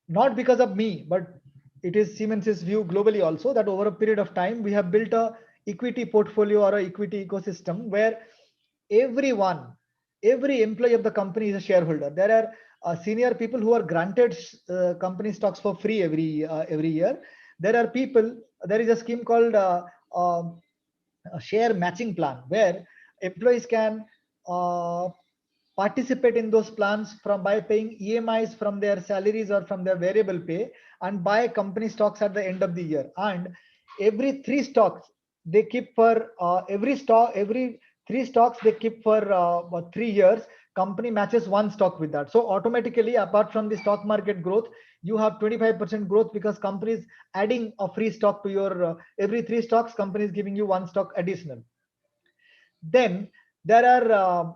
not because of me, but it is Siemens's view globally also, that over a period of time, we have built a equity portfolio or a equity ecosystem where every employee of the company is a shareholder. There are senior people who are granted company stocks for free every year. There is a scheme called a share matching plan, where employees can participate in those plans by paying EMIs from their salaries or from their variable pay, and buy company stocks at the end of the year. And every three stocks they keep for every three stocks they keep for 3 years. Company matches one stock with that. So automatically, apart from the stock market growth, you have 25% growth because companies adding a free stock to your every three stocks, company is giving you one stock additional. Then there are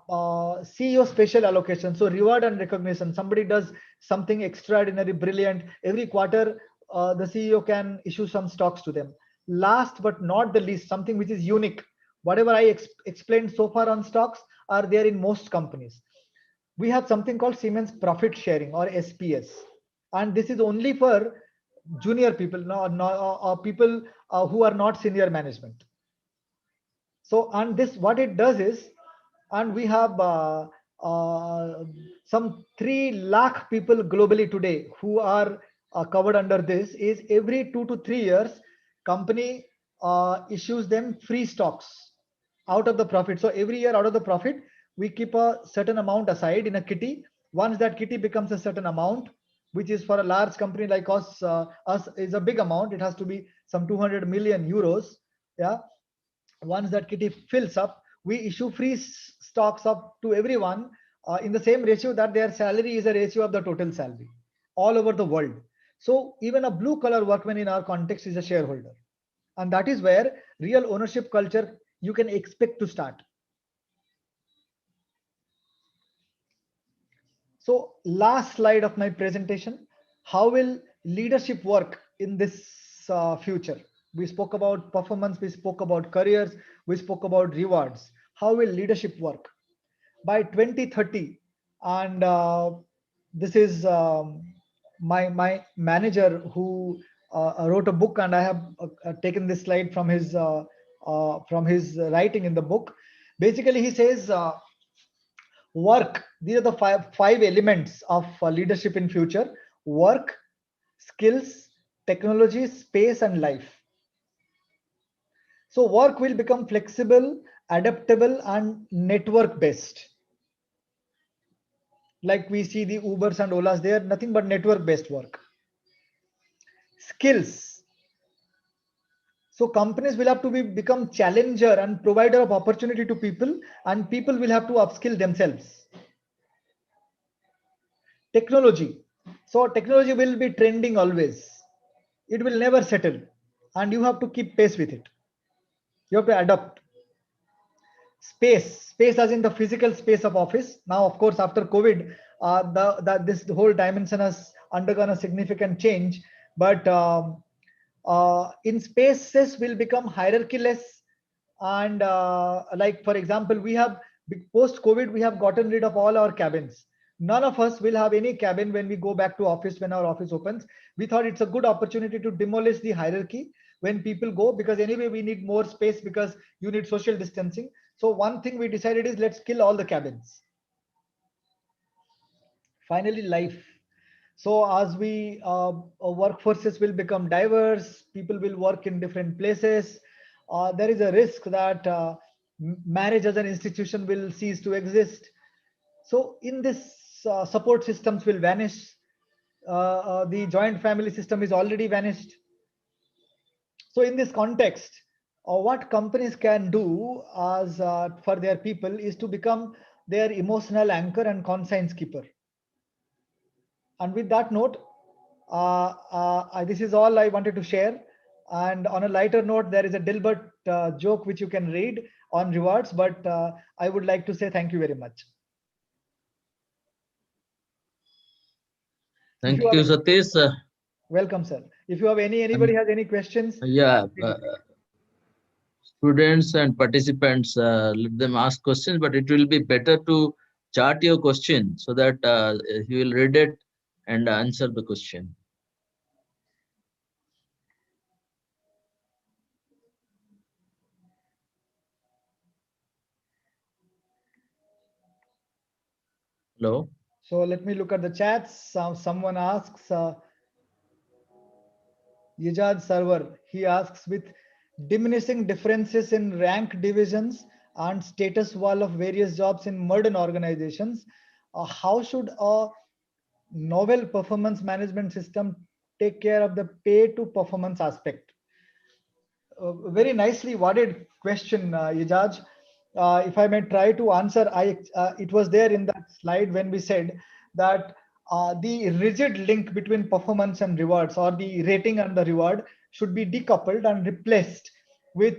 CEO special allocations. So reward and recognition. Somebody does something extraordinary, brilliant. Every quarter, the CEO can issue some stocks to them. Last but not the least, something which is unique. Whatever I explained so far on stocks are there in most companies. We have something called Siemens profit sharing or SPS. And this is only for junior people, people who are not senior management. So, and this, what it does is, and we have some 3 lakh people globally today who are covered under this, is every 2 to 3 years, company issues them free stocks out of the profit. So every year out of the profit, we keep a certain amount aside in a kitty. Once that kitty becomes a certain amount, which is for a large company like us is a big amount. It has to be some 200 million euros. Yeah. Once that kitty fills up, we issue free stocks up to everyone in the same ratio that their salary is a ratio of the total salary all over the world. So even a blue collar workman in our context is a shareholder. And that is where real ownership culture you can expect to start. So last slide of my presentation, how will leadership work in this future? We spoke about performance, we spoke about careers, we spoke about rewards. How will leadership work? By 2030, and this is my manager who wrote a book, and I have taken this slide from his writing in the book. Basically, he says work. These are the five elements of leadership in future: work, skills, technology, space, and life. So work will become flexible, adaptable, and network based. Like we see the Ubers and Olas, they are nothing but network based work. Skills. So companies will have to become challenger and provider of opportunity to people, and people will have to upskill themselves. Technology. So technology will be trending always. It will never settle, and you have to keep pace with it. You have to adapt. Space as in the physical space of office. Now, of course, after COVID, this whole dimension has undergone a significant change. But in spaces will become hierarchyless, and like for example, we have post COVID, we have gotten rid of all our cabins. None of us will have any cabin when we go back to office, when our office opens. We thought it's a good opportunity to demolish the hierarchy when people go, because anyway we need more space because you need social distancing. So one thing we decided is let's kill all the cabins. Finally, life. So as we workforces will become diverse, people will work in different places. There is a risk that marriage as an institution will cease to exist. So in this, support systems will vanish. The joint family system is already vanished. So in this context, what companies can do as for their people is to become their emotional anchor and conscience keeper. And with that note, this is all I wanted to share. And on a lighter note, there is a Dilbert joke which you can read on rewards, but I would like to say thank you very much. Thank you, Satish. Welcome, sir. If you have anybody has any questions. Yeah, students and participants, let them ask questions, but it will be better to chart your question so that you will read it and answer the question. Hello. So let me look at the chats. Someone asks, Yajad Server, he asks, with diminishing differences in rank divisions and status wall of various jobs in modern organizations, how should a novel performance management system take care of the pay to performance aspect? Very nicely worded question, Ijaj. If I may try to answer, it was there in that slide when we said that the rigid link between performance and rewards, or the rating and the reward, should be decoupled and replaced with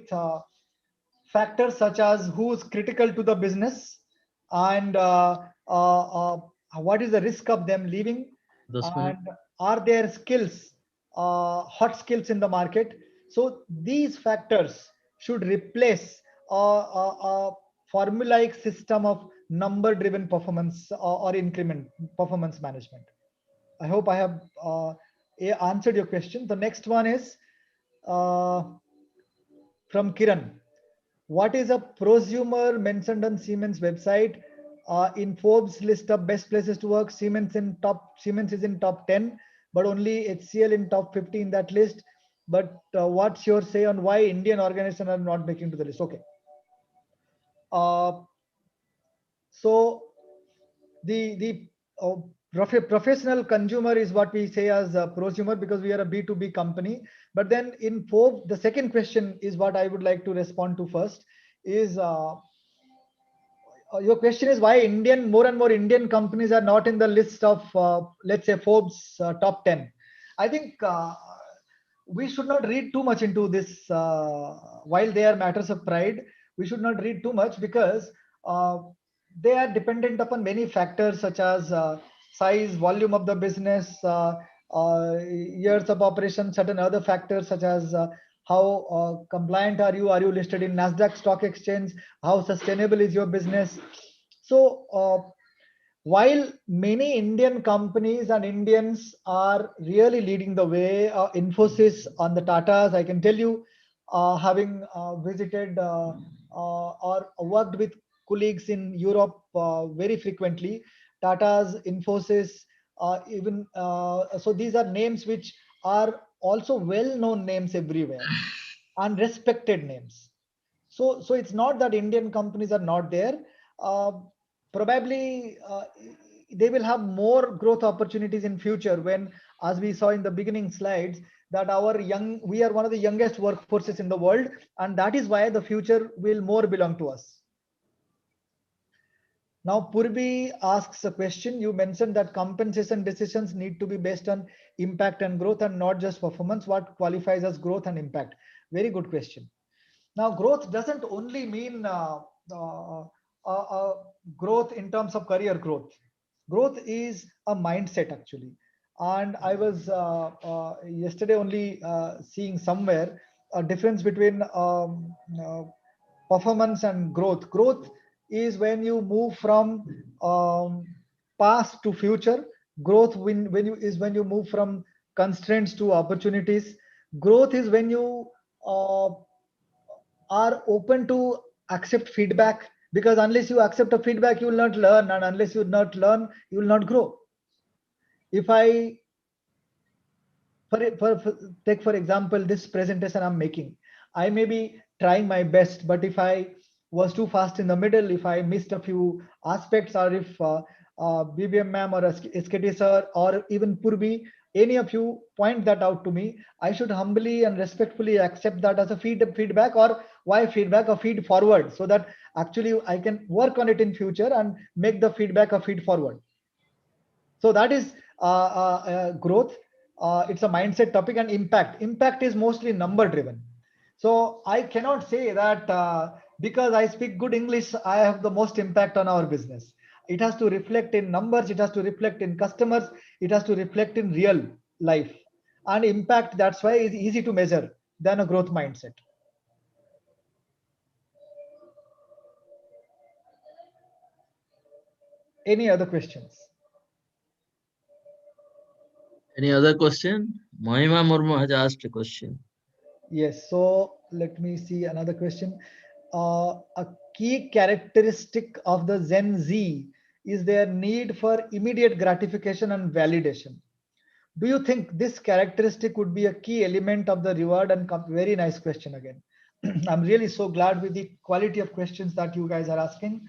factors such as who's critical to the business, and what is the risk of them leaving, and are their skills hot skills in the market. So these factors should replace a formulaic system of number driven performance or increment performance management. I hope I have answered your question. The next one is from Kiran. What is a prosumer mentioned on Siemens website? In Forbes list of best places to work, Siemens is in top 10, but only HCL in top 50 in that list. But what's your say on why Indian organizations are not making to the list? Okay. So the professional consumer is what we say as a prosumer, because we are a B2B company. But then in Forbes, the second question is what I would like to respond to first. Is your question is why more and more Indian companies are not in the list of let's say Forbes top 10. I think we should not read too much into this. While they are matters of pride, we should not read too much, because they are dependent upon many factors such as size, volume of the business, years of operation, certain other factors such as how compliant are you listed in Nasdaq stock exchange, how sustainable is your business. So while many Indian companies and Indians are really leading the way, Infosys on the Tatas, I can tell you, having visited or worked with colleagues in Europe very frequently, Tata's, Infosys, so these are names which are also well-known names everywhere and respected names. So it's not that Indian companies are not there. Probably they will have more growth opportunities in future, when, as we saw in the beginning slides, that we are one of the youngest workforces in the world, and that is why the future will more belong to us. Now Purvi asks a question. You mentioned that compensation decisions need to be based on impact and growth and not just performance. What qualifies as growth and impact? Very good question. Now, growth doesn't only mean growth in terms of career growth. Growth is a mindset, actually. And I was yesterday only seeing somewhere a difference between performance and growth. Growth is when you move from past to future. Growth is when you move from constraints to opportunities. Growth is when you are open to accept feedback, because unless you accept a feedback, you will not learn, and unless you not learn, you will not grow. If I take for example this presentation I'm making, I may be trying my best, but if I was too fast in the middle, if I missed a few aspects, or if BBM ma'am or SKT sir or even Purvi, any of you point that out to me, I should humbly and respectfully accept that as a feedback, or why feedback, or feed forward, so that actually I can work on it in future and make the feedback a feed forward. So that is growth. It's a mindset topic. And impact is mostly number driven. So I cannot say that because I speak good English, I have the most impact on our business. It has to reflect in numbers, it has to reflect in customers, it has to reflect in real life. And impact, that's why, is easy to measure than a growth mindset. Any other questions? Any other question? Mahima Murmu has asked a question. Yes, so let me see another question. A key characteristic of the Gen Z is their need for immediate gratification and validation. Do you think this characteristic would be a key element of the reward and very nice question again. I'm really so glad with the quality of questions that you guys are asking.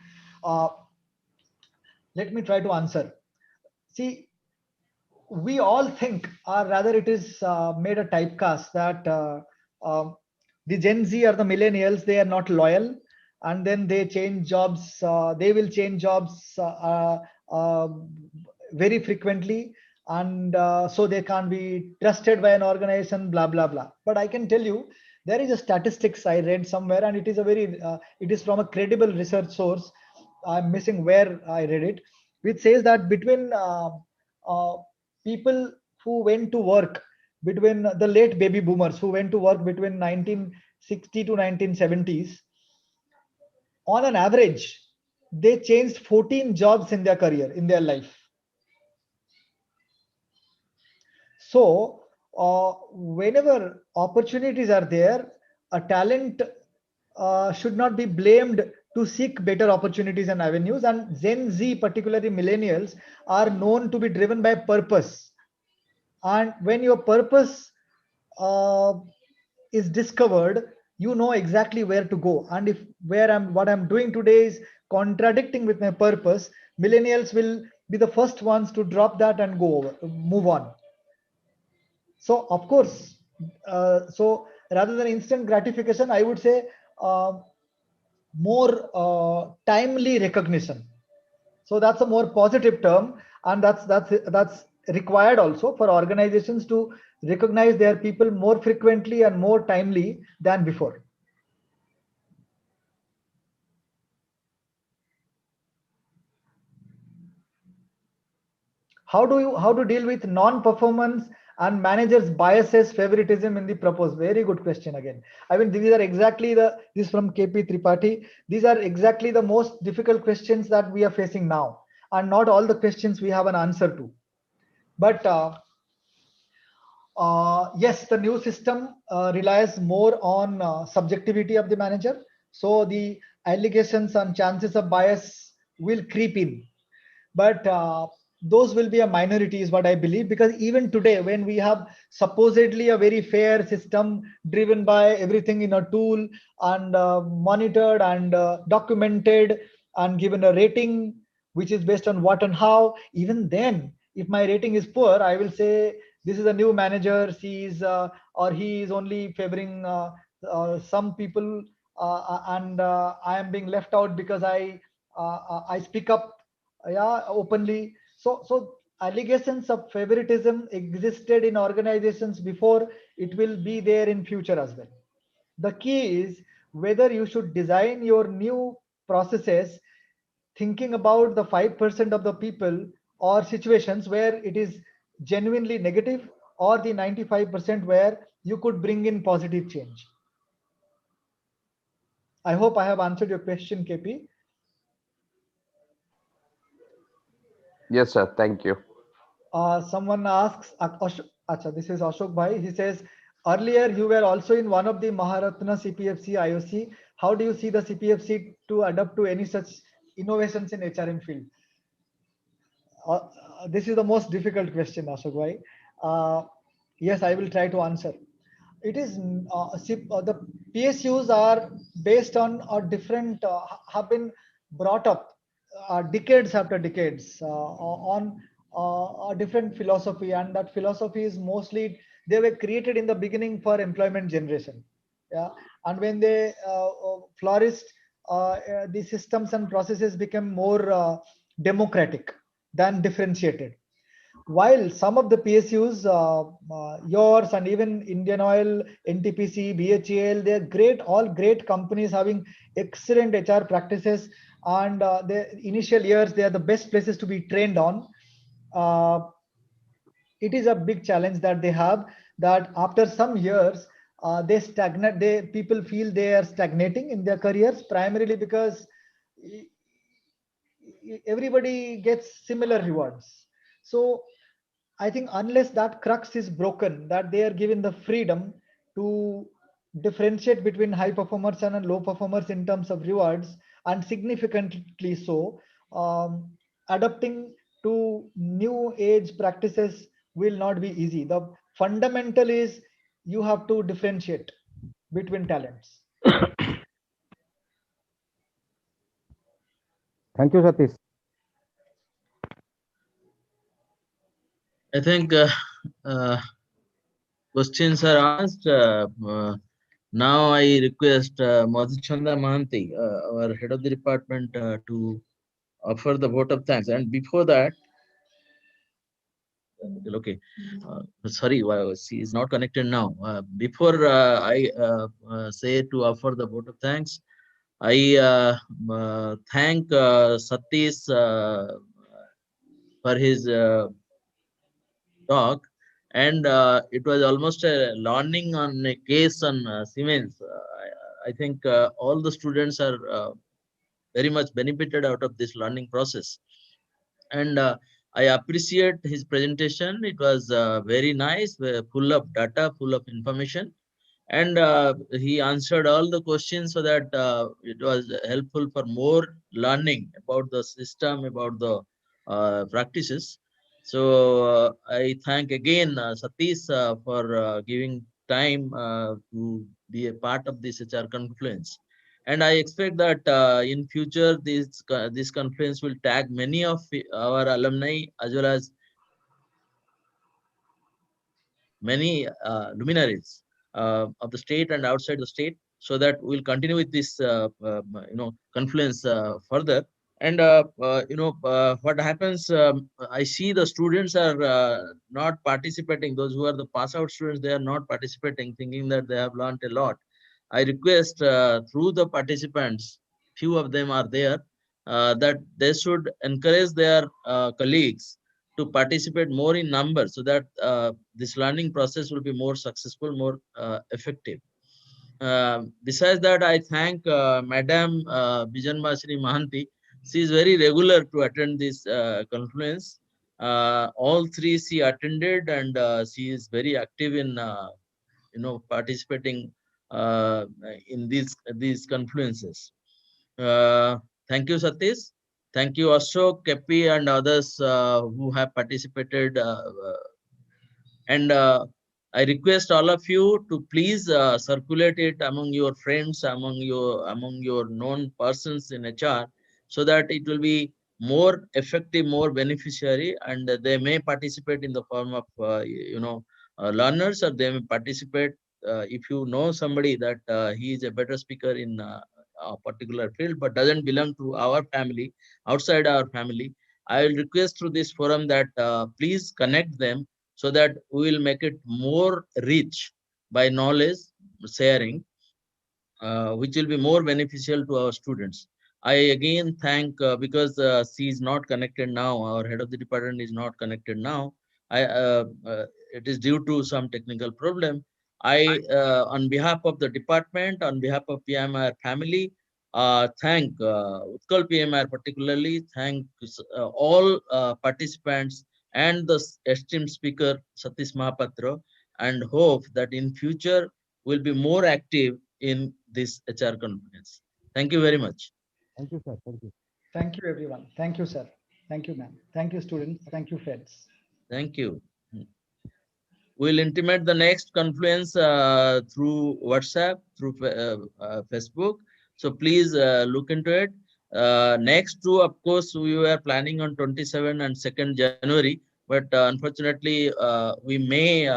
Let me try to answer. See, we all think, or rather it is made a typecast that the Gen Z or the millennials, they are not loyal, and then they change jobs. They will change jobs very frequently, and so they can't be trusted by an organization, blah blah blah. But I can tell you, there is a statistics I read somewhere, and it is a very it is from a credible research source. I'm missing where I read it, which says that between uh, people who went to work between the late baby boomers who went to work between 1960 to 1970s, on an average, they changed 14 jobs in their career, in their life. So, whenever opportunities are there, a talent should not be blamed to seek better opportunities and avenues. And Gen Z, particularly millennials, are known to be driven by purpose. And when your purpose uh, is discovered, you know exactly where to go. And if where I'm what I'm doing today is contradicting with my purpose, millennials will be the first ones to drop that and go over, move on. So of course, so rather than instant gratification, I would say uh, more timely recognition. So that's a more positive term, and that's required also for organizations to recognize their people more frequently and more timely than before. How to deal with non-performance and managers biases, favoritism in the proposed? Very good question again. I mean, these are exactly this from KP Tripathi. These are exactly the most difficult questions that we are facing now, and not all the questions we have an answer to. But yes, the new system relies more on subjectivity of the manager. So the allegations and chances of bias will creep in, but those will be a minority is what I believe, because even today when we have supposedly a very fair system driven by everything in a tool and monitored and documented and given a rating which is based on what and how, even then if my rating is poor, I will say this is a new manager, she is or he is only favoring some people, and I am being left out because I speak up, yeah, openly. So allegations of favoritism existed in organizations before, it will be there in future as well. The key is whether you should design your new processes thinking about the 5% of the people or situations where it is genuinely negative, or the 95% where you could bring in positive change. I hope I have answered your question, KP. Yes, sir. Thank you. Someone asks, Acha, this is Ashok Bhai. He says, earlier you were also in one of the Maharatna CPFC IOC. How do you see the CPFC to adapt to any such innovations in HRM field? This is the most difficult question, Ashok Bhai. Yes, I will try to answer. It is the PSUs are based on a different, have been brought up decades after decades on a different philosophy, and that philosophy is mostly they were created in the beginning for employment generation. Yeah, and when they flourished, the systems and processes became more democratic than differentiated. While some of the PSUs, yours and even Indian Oil, NTPC, BHEL, they're great, all great companies having excellent HR practices, and the initial years, they are the best places to be trained on. Uh, it is a big challenge that they have, that after some years, they stagnate, people feel they are stagnating in their careers, primarily because everybody gets similar rewards. So I think unless that crux is broken, that they are given the freedom to differentiate between high performers and low performers in terms of rewards, and significantly so, adapting to new age practices will not be easy. The fundamental is you have to differentiate between talents. Thank you, Satish. I think questions are asked. Now I request Madhuchanda Mahanti, our head of the department, to offer the vote of thanks. And before that, okay, sorry, she is not connected now. Before I say to offer the vote of thanks, I thank Satish for his talk, and it was almost a learning on a case on Siemens. I think all the students are very much benefited out of this learning process, and I appreciate his presentation. It was very nice, full of data, full of information, and he answered all the questions so that it was helpful for more learning about the system, about the practices. So I thank again Satish for giving time to be a part of this HR Confluence. And I expect that in future this conference will tag many of our alumni as well as many luminaries of the state and outside the state, so that we'll continue with this confluence further. And what happens, I see the students are not participating. Those who are the pass out students, they are not participating, thinking that they have learned a lot. I request through the participants, few of them are there, that they should encourage their colleagues to participate more in numbers, so that this learning process will be more successful, more effective. Besides that, I thank Madam Bijanma Shri Mahanti. She is very regular to attend this confluence. All three she attended, and she is very active in participating in these confluences. Thank you, Satish. Thank you, Ashok, Kepi, and others who have participated. And I request all of you to please circulate it among your friends, among your known persons in HR, so that it will be more effective, more beneficiary, and they may participate in the form of learners, or they may participate if you know somebody that he is a better speaker in a particular field but doesn't belong to our family, outside our family. I will request through this forum that please connect them, so that we will make it more rich by knowledge sharing, which will be more beneficial to our students. I again thank, because she is not connected now, our head of the department is not connected now. It is due to some technical problem. I, on behalf of the department, on behalf of PMIR family, thank Utkal PMIR particularly, thank all participants and the esteemed speaker Satish Mohapatra, and hope that in future will be more active in this HR conference. Thank you very much. Thank you, sir. Thank you. Thank you, everyone. Thank you, sir. Thank you, ma'am. Thank you, students. Thank you, friends. Thank you. We'll intimate the next confluence through WhatsApp, through Facebook. So please look into it. Next two, of course, we were planning on 27 and 2nd January, but unfortunately, we may,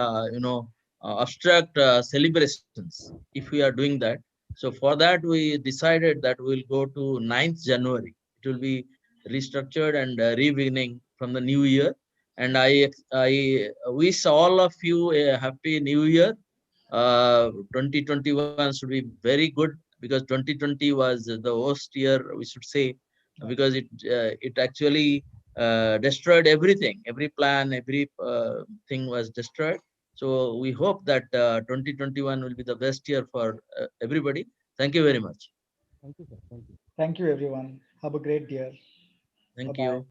obstruct celebrations if we are doing that. So for that, we decided that we'll go to 9th January. It will be restructured and re-beginning from the new year. And I wish all of you a happy new year. 2021 should be very good, because 2020 was the worst year, we should say, because it actually destroyed everything. Every plan, every thing was destroyed. So we hope that 2021 will be the best year for everybody. Thank you very much. Thank you, sir. Thank you. Thank you, everyone. Have a great year. Thank Bye-bye. you.